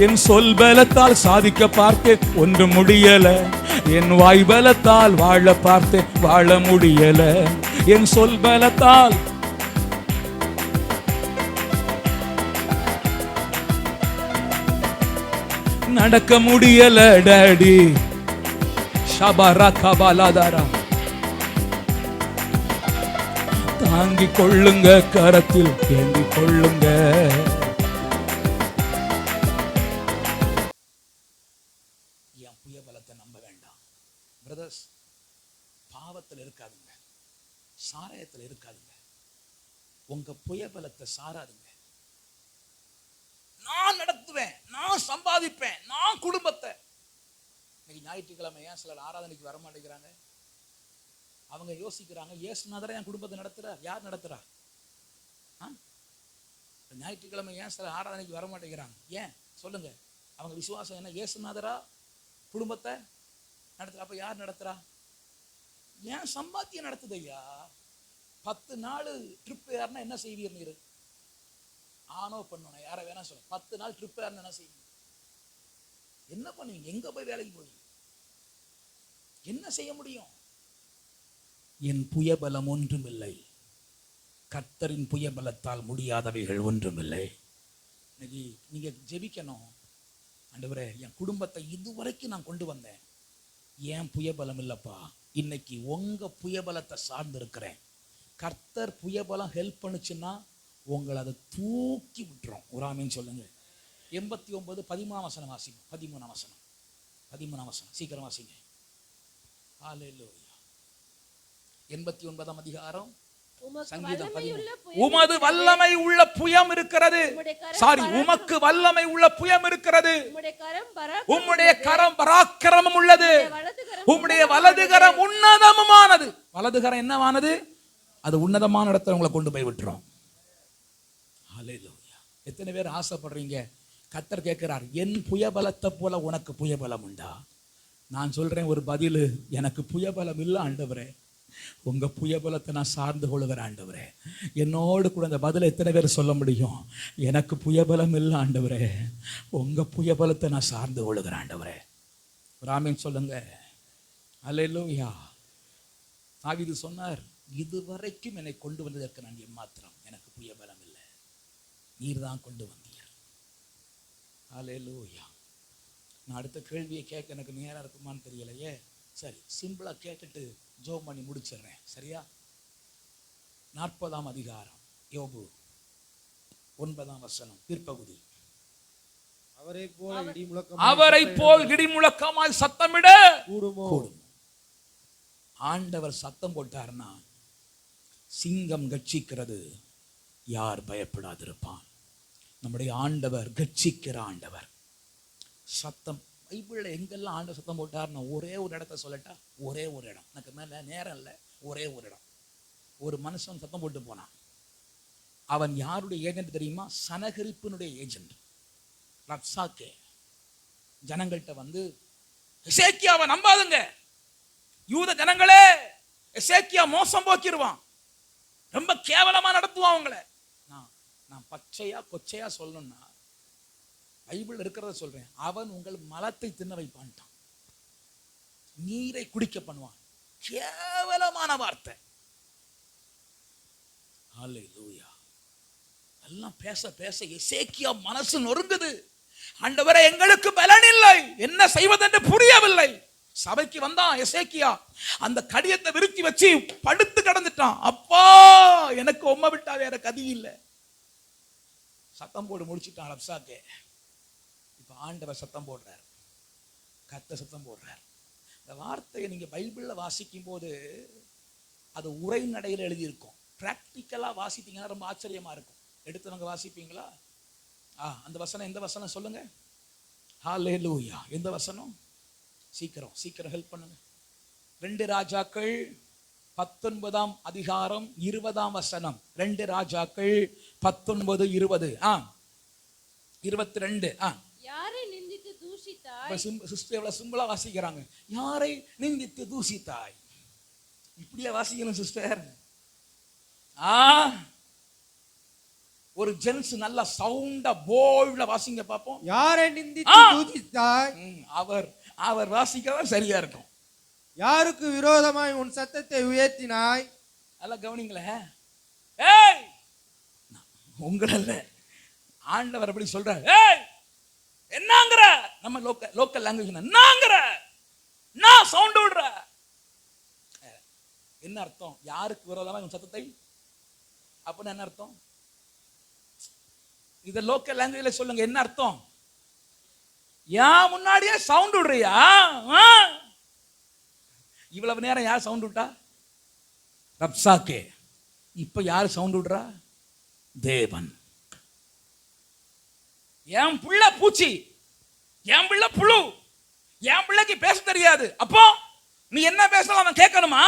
என் சொல் பலத்தால் சாதிக்க பார்த்தேன், ஒன்று முடியல. என் வாய் பலத்தால் வாழ பார்த்தேன், வாழ முடியல. என் சொல் பலத்தால் நடக்க முடியல. டாடி ஷபரா கபாலாதாரா, தாங்கிக் கொள்ளுங்க, கரத்தில் ஏந்திக் கொள்ளுங்க. என் புயபலத்தை நம்ப வேண்டாம் பிரதர்ஸ். பாவத்தில் இருக்காதுங்க, சாராயத்தில் இருக்காதுங்க. உங்க புயபலத்தை சாராதுங்க. நான் நடத்துவேன், நான் சம்பாதிப்பேன், நான் குடும்பத்தை. இன்னைக்கு ஞாயிற்றுக்கிழமை ஏன் சிலர் ஆராதனைக்கு வர மாட்டேங்கிறாங்க? அவங்க யோசிக்கிறாங்க, இயேசுநாதரே என் குடும்பத்தை நடத்துறார். யார் நடத்துறா? ஞாயிற்றுக்கிழமை ஏன் சிலர் ஆராதனைக்கு வர மாட்டேங்கிறாங்க? ஏன் சொல்லுங்க. அவங்க விசுவாசம் என்ன? இயேசுநாதரா குடும்பத்தை நடத்துறா. அப்ப யார் நடத்துறா? ஏன் சம்பாத்தியம் நடத்துது ஐயா. 10 நாள் ட்ரிப் ஏறினா என்ன செய்வீர் நீரு? ஆனோ பண்ணணும், யாரை வேணா சொல்ல. 10 நாள் ட்ரிப் ஏறினா என்ன செய்வீங்க? என்ன பண்ணுவீங்க? எங்க போய் வேலைக்கு போவீங்க? என்ன செய்ய முடியும்? என் புயபலம் ஒன்றுமில்லை, கர்த்தரின் புயபலத்தால் முடியாதவைகள் ஒன்றுமில்லை. இன்னைக்கு நீங்க ஜெபிக்கணும். ஆண்டவரே, என் குடும்பத்தை இதுவரைக்கும் நான் கொண்டு வந்தேன், ஏன் புயபலம் இல்லப்பா. இன்னைக்கு உங்க புயபலத்தை சார்ந்து இருக்கிறேன். கர்த்தர் புயபலம் ஹெல்ப் பண்ணுச்சுன்னா உங்களை அதை தூக்கி விட்டுரும். ஒரு ஆமீன் சொல்லுங்க. 89 13 வசனம் வாசிங்க. 13 வசனம் சீக்கிரம் வாசிங்க. ஹல்லேலூயா. 89 அதிகாரம் சங்கீதம் 13. உமது வல்லமை உள்ள புயம் இருக்கிறது. சாரி, உமக்கு வல்லமை உள்ள புயம் இருக்கிறது. உம்முடைய கரம் பராக்கிரமம் உள்ளது. உம்முடைய வலதுகரம் உன்னதமானது. வலதுகரம் என்னவானது? அது உன்னதமான இடத்துல உங்களை கொண்டு போய் விட்டுரும். ஹல்லேலூயா. எத்தனை பேர் ஆசைப்படுறீங்க? கர்த்தர் கேட்கிறார், என் புயபலத்தை போல உனக்கு புயபலம் உண்டா? நான் சொல்றேன் ஒரு பதில், எனக்கு புயபலம் இல்லை ஆண்டவரே, உங்க புயபலத்தை நான் சார்ந்து கொள்ளுகிறேன் ஆண்டவரே. என்னோடு கூட அந்த பதிலை எத்தனை பேர் சொல்ல முடியும்? எனக்கு புயபலம் இல்லை ஆண்டவரே, உங்க புயபலத்தை நான் சார்ந்து கொள்ளுகிறேன் ஆண்டவரே. ஒரு ஆமீன் சொல்லுங்க. ஹல்லேலூயா. தாவீது சொன்னார், இதுவரைக்கும் என்னை கொண்டு வந்ததற்கு நான் எம்மாத்திரம், எனக்கு புயபலம் இல்லை, நீர் தான் கொண்டு வந்தீர். ஹல்லேலூயா. நான் அடுத்த கேள்வியை கேட்க எனக்கு நேரம் இருக்குமான்னு தெரியலையே. சரி, சிம்பிளா கேட்டுட்டு ஜோம் பண்ணி முடிச்சிடுறேன். சரியா? 40ஆம் அதிகாரம் யோபு 9ஆம் வசனம் பிற்பகுதி. அவரை போல் இடிமுழக்கமாய் சத்தமிட கூடுமோ? ஆண்டவர் சத்தம் போட்டார்னா சிங்கம் கட்சிக்கிறது, யார் பயப்படாதிருப்பான்? நம்முடைய ஆண்டவர் கட்சிக்கிற ஆண்டவர். சத்தம் பைபிளில் எங்கெல்லாம் ஆண்டவர் சத்தம் போட்டார்னா ஒரே ஒரு இடத்த சொல்லட்டா, ஒரே ஒரு இடம், எனக்கு மேல நேரம் இல்லை, ஒரே ஒரு இடம். ஒரு மனுஷன் சத்தம் போட்டு போனான். அவன் யாருடைய ஏஜென்ட் தெரியுமா? சனகரிப்பினுடைய ஏஜென்ட். ரப்சாக்கே ஜனங்கள்கிட்ட வந்து, எசேக்கியாவை நம்பாதுங்க, யூத ஜனங்களே, எசேக்கியா மோசம் போக்கிடுவான், ரொம்ப கேவலமா நடத்துவான் அவங்களை. நான் பச்சையா கொச்சையா சொல்லணும்னா பைபிள் இருக்கிறத சொல்றேன். அவன் உங்கள் மலத்தை தின்ன வைப்பான்ட்டான், நீரை குடிக்க பண்ணுவான். கேவலமான வார்த்தை. ஹல்லேலூயா. எல்லாம் பேச பேச எசேக்கியா மனசு நொறுங்குது. ஆண்டவரே, எங்களுக்கு பலன் இல்லை, என்ன செய்வதென்று புரியவில்லை. சபைக்கு வந்தான் எசேக்கியா, அந்த கடியத்தை விரிச்சி வச்சு படுத்து கிடந்துட்டான். அப்பா, எனக்கு உம்மை விட்டா வேற கதி இல்லை. சத்தம் போடு முடிச்சுட்டான் ரப்சாக்கே. இப்ப ஆண்டவர் சத்தம் போடுறார், கர்த்தர் சத்தம் போடுறார். இந்த வார்த்தையை நீங்க பைபிள்ல வாசிக்கும் போது அது உரைநடையில் எழுதியிருக்கும். பிராக்டிக்கலா வாசித்தீங்கன்னா ரொம்ப ஆச்சரியமா இருக்கும். எடுத்தவங்க வாசிப்பீங்களா? அந்த வசனம் எந்த வசனம் சொல்லுங்க? ஹல்லேலூயா. எந்த வசனம்? சீக்கிரம் ஹெல்ப் பண்ணுங்க. 2 ராஜாக்கள் 19ஆம் அதிகாரம் 20ஆம் வசனம். 2 ராஜாக்கள் 19 20 22. யாரை நிந்தித்து தூஷித்தாய்? சிஸ்டர் எவ்வளவு சிம்பிளா வாசிக்கிறாங்க. யாரை நிந்தித்து தூஷித்தாய். இப்படியே வாசிக்கணும் சிஸ்டர். ஒரு ஜென்ஸ் நல்லா சவுண்டா போல்டா வாசிங்க பாப்போம். யாரை நிந்தித்து தூஷித்தாய்? அவர் வாசிக்கிறதா சரியா இருக்கும். யாருக்கு விரோதமாய் உன் சத்தத்தை உயர்த்தினாய்? எல்லாம் கவனிங்களேன். ஏய், உங்களல்ல, ஆண்டவர் அப்படி சொல்றார். ஏய், என்னங்கற? நம்ம லோக்கல் லாங்குவேஜ் என்னங்கற? நான் சவுண்ட் விடுற. என்ன அர்த்தம்? யாருக்கு விரோதமா உன் சத்தத்தை? அப்படின்னு என்ன அர்த்தம்? இத லோக்கல் லாங்குவேஜ்ல சொல்லுங்க. என்ன அர்த்தம்? ஏன் முன்னாடியே சவுண்ட் விடுறியா? இவ்வளவு நேரம் யார் சவுண்ட் விட்டா? ரப்சாக்கே. இப்ப யார் சவுண்ட் விடுறா? தேவன். என் பிள்ளை பூச்சி, என் பிள்ளை புழு, என் பிள்ளைக்கு பேச தெரியாது. அப்போ நீ என்ன பேசலாம் அவன் கேட்கணுமா?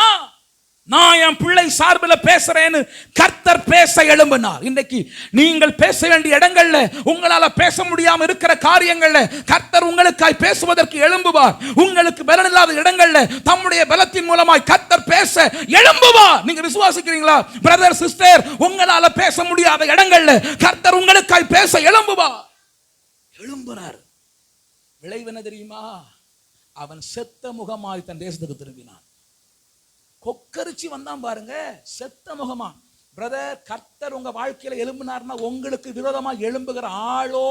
நான் என் பிள்ளை சார்பில் பேசுறேன்னு கர்த்தர் பேச எழும்பினார். இன்றைக்கு நீங்கள் பேச வேண்டிய இடங்கள்ல, உங்களால பேச முடியாம இருக்கிற காரியங்கள்ல கர்த்தர் உங்களுக்காய் பேசுவதற்கு எழும்புவார். உங்களுக்கு பலன் இல்லாத இடங்கள்ல தம்முடைய பலத்தின் மூலமாய் கர்த்தர் பேச எழும்புவார். நீங்க விசுவாசிக்கிறீங்களா? பிரதர் சிஸ்டர், உங்களால பேச முடியாத இடங்கள்ல கர்த்தர் உங்களுக்காய் பேச எழும்புவார். எழும்புறார். விளைவு என்ன தெரியுமா? அவன் செத்த முகமாய் தன் தேசத்துக்கு திரும்பினான். கொக்கரிச்சி வந்தான் பாருங்க, செத்த முகமா. பிரதர், கர்த்தர் உங்க வாழ்க்கையில எழும்பினார்னா உங்களுக்கு விரோதமா எழும்புகிற ஆளோ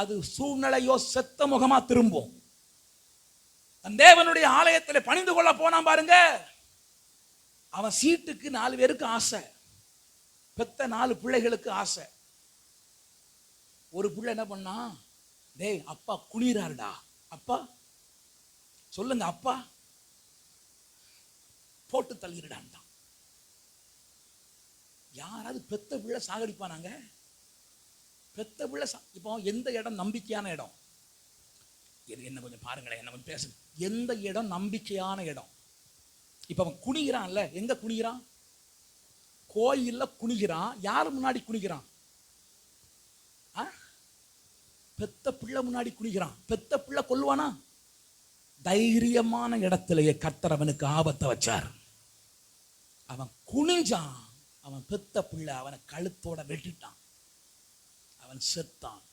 அது சூழ்நிலையோ செத்த முகமா திரும்பும். தன் தேவனுடைய ஆலயத்தில் பணிந்து கொள்ள போனான் பாருங்க. அவன் சீட்டுக்கு 4 பேருக்கு ஆசை, பெத்த 4 பிள்ளைகளுக்கு ஆசை. ஒரு பிள்ளை என்ன பண்ணா? டேய், அப்பா குளிராருடா. அப்பா சொல்லுங்க, அப்பா போட்டு தள்ளிடான். யாராவது பெத்த பிள்ளை சாகடிப்பானாங்க? பெத்த பிள்ளை இப்போ எந்த இடம் நம்பிக்கையான இடம்? என்ன கொஞ்சம் பாருங்களேன், என்ன கொஞ்சம் பேசுங்க. எந்த இடம் நம்பிக்கையான இடம்? இப்ப அவன் குனிகிறான்ல, எங்க குனிகிறான்? கோயில்ல குனிகிறான். யாரு முன்னாடி குனிகிறான்? பெத்த பிள்ளை முன்னாடி குனிகிறான். பெத்த பிள்ளை கொல்லுவானா? தைரியமான இடத்திலேயே கர்த்தர் அவனுக்கு ஆபத்தை வச்சார். அவன் குனிஞ்சான். அவன் பெத்த பிள்ளை அவனை கழுத்தோட வெட்டிட்டான். அவன் செத்தான்.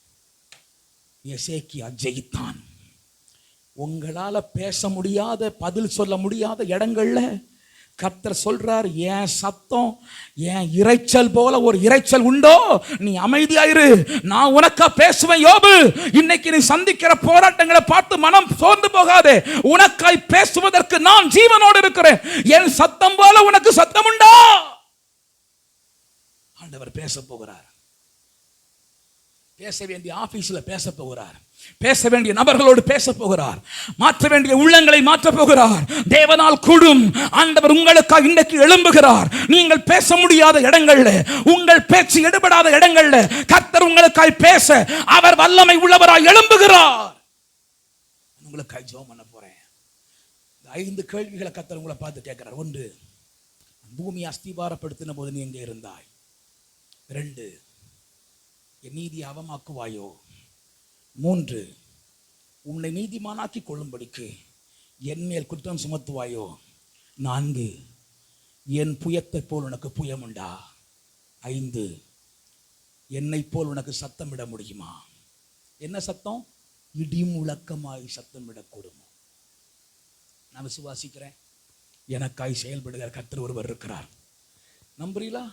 எசேக்கியா ஜெயித்தான். உங்களால பேச முடியாத, பதில் சொல்ல முடியாத இடங்கள்ல கர்த்தர் சொல்றார், என் சத்தம், என் இரைச்சல் போல ஒரு இரைச்சல் உண்டோ? நீ அமைதியாயிரு, நான் உனக்கா பேசுவேன். யோபு, இன்னைக்கு நீ சந்திக்கிற போராட்டங்களை பார்த்து மனம் சோர்ந்து போகாதே. உனக்காய் பேசுவதற்கு நான் ஜீவனோடு இருக்கிறேன். என் சத்தம் போல உனக்கு சத்தம் உண்டோ? ஆண்டவர் பேச போகிறார். பேச வேண்டிய ஆபீஸ்ல பேச போகிறார். பேச வேண்டிய நபர்களோடு பேச போகிறார். மாற்ற வேண்டிய உள்ளங்களை மாற்ற போகிறார். தேவனால் கூடும். ஆண்டவர் உங்களுக்காக இன்றைக்கு எழும்புகிறார். நீங்கள் பேச முடியாத இடங்கள்ல, உங்கள் பேச்சு எடுபடாத இடங்கள்ல கர்த்தர் உங்களுக்காய் பேச அவர் வல்லமை உள்ளவராய் எழும்புகிறார். உங்களுக்காய் ஜெபம் பண்ண போறேன். 5 கேள்விகளை கர்த்தர் உங்களை பார்த்து கேட்கிறார். 1, பூமி அஸ்திபாரப்படுத்தின போது நீ எங்கே இருந்தாய்? 2, என் நீதியை அவமாக்குவாயோ? 3, உன்னை நீதிமானாக்கி கொள்ளும்படிக்கு என் மேல் குற்றம் சுமத்துவாயோ? 4, என் புயத்தை போல் உனக்கு புயம் உண்டா? 5, என்னை போல் உனக்கு சத்தமிட முடியுமா? என்ன சத்தம்? இடி முழக்கமாய் சத்தமிடக்கூடுமோ? நான் விசுவாசிக்கிறேன், எனக்காய் செயல்படுகிற கர்த்தர் ஒருவர் இருக்கிறார். நம்புறீங்களா?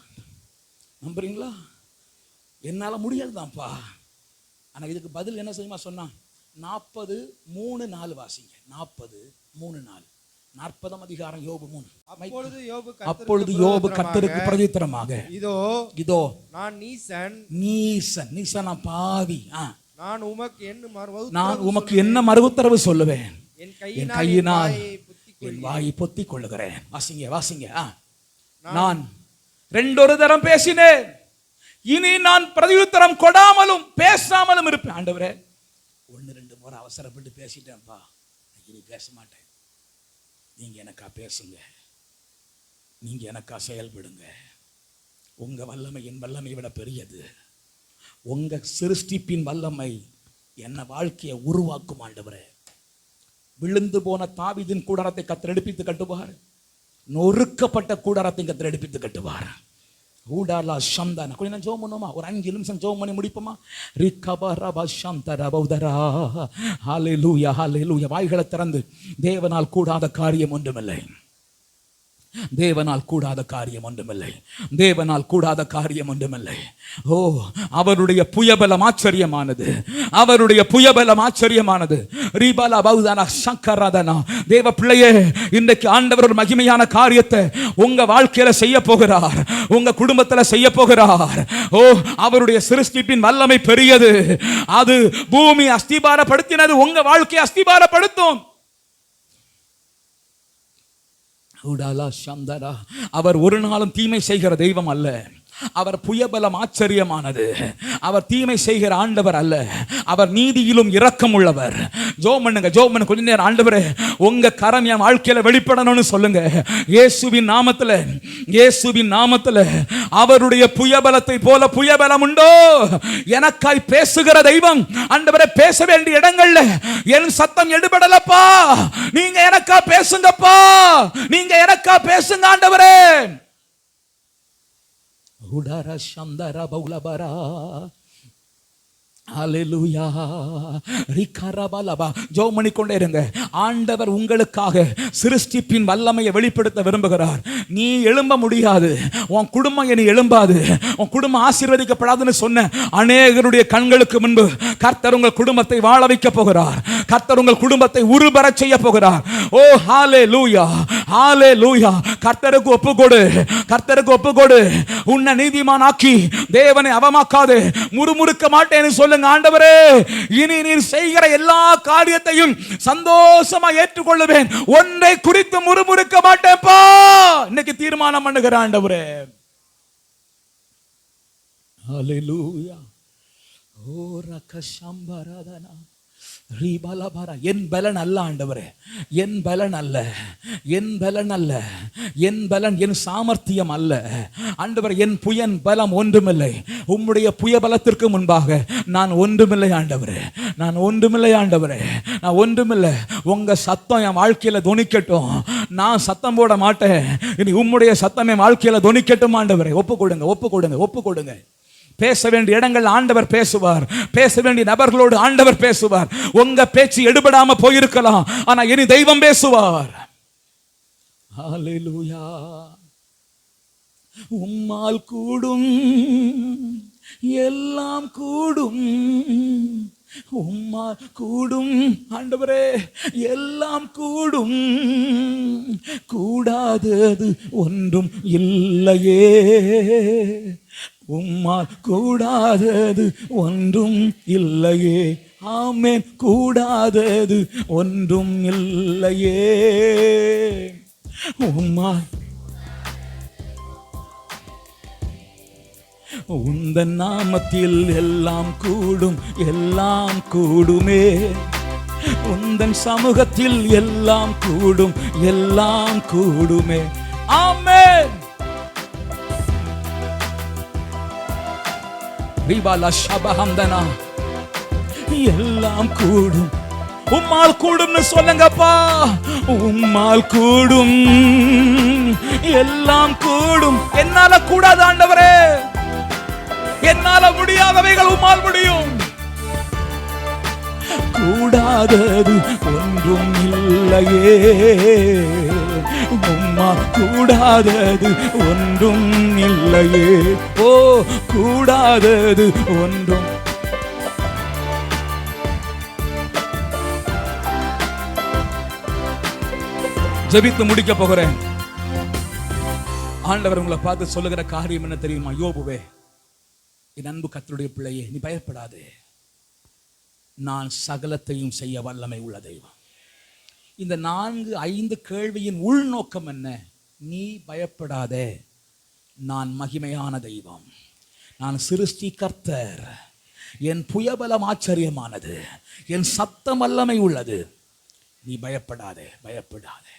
நம்புறீங்களா? என்னால முடியாதுதான்ப்பா. ஆனா இதுக்கு பதில் என்ன செய்யுமா சொன்னான்? 40:3-4 வாசிங்க. 40:3-4. 40ஆம் அதிகாரம் யோபு 3. அப்பொழுது யோபு கர்த்தருக்கு பிரதித்திரமாக, இதோ நான் நீசன், நீசனா பாவி. நான் உமக்கு என்ன மறுஉத்தரவு சொல்லுவேன்? என் கையினால் என் வாயை பொத்திக் கொள்ளுகிறேன். வாசிங்க. நான் 2 தரம் பேசினேன், இனி நான் பிரதியுத்தரம் கொடாமலும் பேசாமலும் இருப்பேன். ஆண்டவரே, 1-2 முறை அவசரப்பட்டு பேசிட்டேன்ப்பா, இனி பேச மாட்டேன். நீங்க எனக்கா பேசுங்க. நீங்க எனக்கா செயல்படுங்க. உங்க வல்லமை என் வல்லமை விட பெரியது. உங்க சிருஷ்டிப்பின் வல்லமை என்ன வாழ்க்கையை உருவாக்கும் ஆண்டவரே. விழுந்து போன தாவீதின் கூடாரத்தை கர்த்தர் எடுப்பித்து கட்டுவார். நொறுக்கப்பட்ட கூடாரத்தை கர்த்தர் எடுப்பித்து கட்டுவார். ஊடாலா சந்தான கொஞ்ச நேரம் ஜெபம் பண்ணுமா? ஒரு 5 நிமிஷம் ஜெபம் பண்ணி முடிப்போமா? ரிகபரப சந்தரபௌதரா. ஹalleluya ஹalleluya. வாய்களை திறந்து தேவனால் கூடாத காரியம் ஒன்றுமில்லை. தேவனால் கூடாத காரியம் ஒன்றுமில்லை. தேவனால் கூடாத காரியம் ஒன்றுமில்லை. ஓ, அவருடைய புயபலம் ஆச்சரியமானது. அவருடைய புயபலம் ஆச்சரியமானது. ரிபல பௌதனா சக்கரதனா. தேவ பிள்ளையே, இன்றைக்கு ஆண்டவர் ஒரு மகிமையான காரியத்தை உங்க வாழ்க்கையில செய்ய போகிறார். உங்க குடும்பத்துல செய்ய போகிறார். ஓ, அவருடைய சிருஷ்டிப்பின் வல்லமை பெரியது. அது பூமி அஸ்திபாரப்படுத்தினது உங்க வாழ்க்கையை அஸ்திபாரப்படுத்தும். அவர் ஒரு நாளும் தீமை செய்கிற தெய்வம் அல்ல. அவர் புயபலம் ஆச்சரியமானது. அவர் தீமை செய்கிற ஆண்டவர் அல்ல. அவர் நீதியிலும் இரக்கம் உள்ளவர். ஜெபம் பண்ணுங்க, ஜெபம் பண்ணுங்க. கொஞ்ச நேரம் ஆண்டவரே, உங்க கரம் என் வாழ்க்கையில வெளிப்படணும்னு சொல்லுங்க. இயேசுவின் நாமத்துல, இயேசுவின் நாமத்துல. அவருடைய புயபலத்தை போல புயபலம் உண்டோ? எனக்காய் பேசுகிற தெய்வம். ஆண்டவரே, பேச வேண்டிய இடங்கள்ல என் சத்தம் எடுபடலப்பா. நீங்க எனக்கா பேசுங்கப்பா. நீங்க எனக்கா பேசுங்க ஆண்டவரே. உடர சந்தர பௌலபரா. ஹalleluya. ரிகரபலபா. ஜெபம் பண்ணிக்கொண்டே இருங்க. ஆண்டவர் உங்களுக்காக சிருஷ்டிப்பின் வல்லமையை வெளிப்படுத்த விரும்புகிறார். நீ எழும்ப முடியாது. உன் குடும்பம் இனி எழும்பாது. உன் குடும்பம் ஆசீர்வதிக்கப்படாதுன்னு சொன்ன அநேகருடைய கண்களுக்கு முன்பு கர்த்தர் உங்கள் குடும்பத்தை வாழ வைக்க போகிறார். கர்த்தர் உங்கள் குடும்பத்தை உருபெறச் செய்ய போகிறார். ஓ, ஹalleluya ஹalleluya. கர்த்தருக்கு ஒப்புக்கொடு, கர்த்தருக்கு ஒப்புக்கொடு. உன்னை நீதிமானாக்கி தேவனை அவமாக்காதே. முறுமுறுக்க மாட்டேன்னு சொல்லுங்க. ஆண்டவரே, இனி நீர் செய்கிற எல்லா காரியத்தையும் சந்தோஷமா ஏற்றுக்கொள்ளுவேன். ஒன்றை குறித்து முறுமுறுக்க மாட்டேன்ப்பா. இன்னைக்கு தீர்மானம் பண்ணுகிற ஆண்டவரே. ஹalleluya. ஓ ரகசம்பரதனா. என் பலன் அல்ல ஆண்டவரே, என் பலன் அல்ல, என் பலன் அல்ல, என் பலன் என் சாமர்த்தியம் அல்ல ஆண்டவரே. என் புயன் பலம் ஒன்றுமில்லை. உம்முடைய புய பலத்திற்கு முன்பாக நான் ஒன்றுமில்லை ஆண்டவரே. நான் ஒன்றுமில்லை ஆண்டவரே. நான் ஒன்றுமில்லை. உங்க சத்தம் என் வாழ்க்கையில தொனிக்கட்டும். நான் சத்தம் போட மாட்டேன். இனி உம்முடைய சத்தம் என் வாழ்க்கையில தொனிக்கட்டும் ஆண்டவரே. ஒப்பு கொடுங்க, ஒப்பு கொடுங்க, ஒப்பு கொடுங்க. பேச வேண்டிய இடங்கள் ஆண்டவர் பேசுவார். பேச வேண்டிய நபர்களோடு ஆண்டவர் பேசுவார். உங்க பேச்சு எடுபடாம போயிருக்கலாம், ஆனா இனி தெய்வம் பேசுவார். ஹalleluya. உம்மால் கூடும் எல்லாம் கூடும். உம்மால் கூடும் ஆண்டவரே, எல்லாம் கூடும். கூடாதது ஒன்றும் இல்லையே. உம்மால் கூடாதது ஒன்றும் இல்லையே. ஆமென். கூடாதது ஒன்றும் இல்லையே. உம்மால் உந்தன் நாமத்தில் எல்லாம் கூடும், எல்லாம் கூடுமே. உந்தன் சமூகத்தில் எல்லாம் கூடும், எல்லாம் கூடுமே. ஆமென். ரிபாலா ஷபஹம்தனா. எல்லாம் கூடும். உம்மால் கூடும்னு சொல்லுங்கப்பா. உம்மால் கூடும், எல்லாம் கூடும். என்னால கூடாது ஆண்டவரே. என்னால முடியாதவைகள் உம்மால் முடியும். கூடாதது ஒன்றும் இல்லையே. உம்மா கூடாதது ஒன்றும் இல்லையே. ஓ, கூடாதது ஒன்றும். ஜெபித்து முடிக்க போகிறேன். ஆண்டவர் உங்களை பார்த்து சொல்லுகிற காரியம் என்ன தெரியுமா? யோபுவே, என் அன்பு கர்த்தருடைய பிள்ளையே, நீ பயப்படாதே. நான் சகலத்தையும் செய்ய வல்லமை உள்ள தெய்வம். இந்த 4-5 கேள்வியின் உள்நோக்கம் என்ன? நீ பயப்படாதே. நான் மகிமையான தெய்வம். நான் சிருஷ்டி கர்த்தர். என் புயபலம் ஆச்சரியமானது. என் சத்தம் வல்லமை உள்ளது. நீ பயப்படாதே, பயப்படாதே.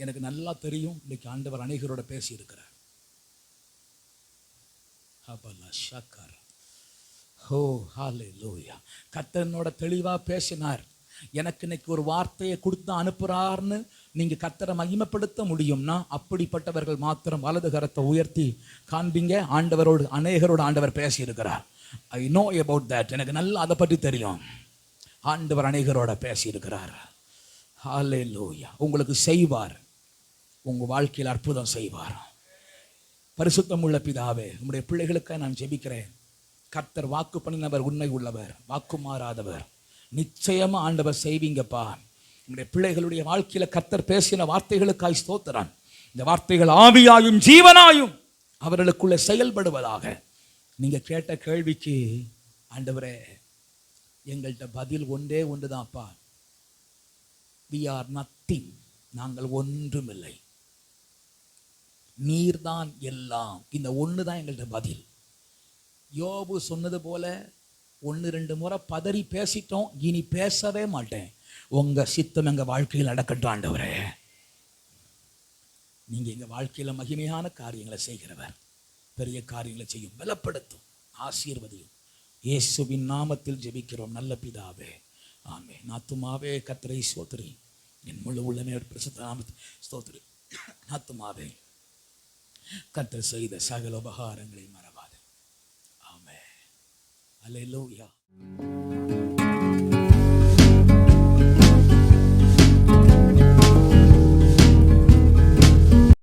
எனக்கு நல்லா தெரியும் இன்னைக்கு ஆண்டவர் அநேகரோட பேசி இருக்கிறார். கர்த்தர் என்னோட தெளிவா பேசினார். எனக்கு இன்னைக்கு ஒரு வார்த்தையை கொடுத்து அனுப்புறார்னு நீங்க கர்த்தரை மகிமைப்படுத்த முடியும்னா அப்படிப்பட்டவர்கள் மாத்திரம் வலது கரத்தை உயர்த்தி காண்பீங்க. ஆண்டவரோடு அநேகரோடு ஆண்டவர் பேசி இருக்கிறார். I know about that. எனக்கு நல்லா அதை பற்றி தெரியும். ஆண்டவர் அநேகரோட பேசி இருக்கிறார். ஹல்லேலூயா. உங்களுக்கு செய்வார், உங்க வாழ்க்கையில் அற்புதம் செய்வார். பரிசுத்தம் உள்ள பிதாவே, உங்களுடைய பிள்ளைகளுக்காக நான் ஜெபிக்கிறேன். கர்த்தர் வாக்கு பண்ணினவர், உண்மை உள்ளவர், வாக்கு மாறாதவர். நிச்சயமா ஆண்டவர் செய்வீங்கப்பா. உங்களுடைய பிள்ளைகளுடைய வாழ்க்கையில கர்த்தர் பேசின வார்த்தைகளுக்காய் ஸ்தோத்திரம். இந்த வார்த்தைகள் ஆவியாயும் ஜீவனாயும் அவர்களுக்குள்ள செயல்படுவதாக. நீங்க கேட்ட கேள்விக்கு ஆண்டவரே எங்கள்கிட்ட பதில் ஒன்றே ஒன்றுதான்ப்பா. we are nothing. நாங்கள் ஒன்றுமில்லை, நீர்தான் எல்லாம். இந்த ஒன்று தான் எங்கள்கிட்ட பதில். யோபு சொன்னது போல 1-2 முறை பதறி பேசிட்டோம், இனி பேசவே மாட்டேன். உங்க சித்தம் எங்க வாழ்க்கையில் நடக்கட்டும் ஆண்டவரே. நீங்க எங்க வாழ்க்கையில மகிமையான காரியங்களை செய்கிறவர், பெரிய காரியங்களை செய்யும், பலப்படுத்தும், ஆசீர்வதியும். இயேசுவின் நாமத்தில் ஜெபிக்கிறோம் நல்ல பிதாவே, ஆமென். ஆத்துமாவே கர்த்தரை ஸ்தோத்திரி, என் முழு உள்ளமே பரிசுத்த நாமத்தில் ஸ்தோத்திரி. ஆத்துமாவே கர்த்தர் செய்த சகல உபகாரங்களை மறவாதே. ஆமென். அல்லேலூயா.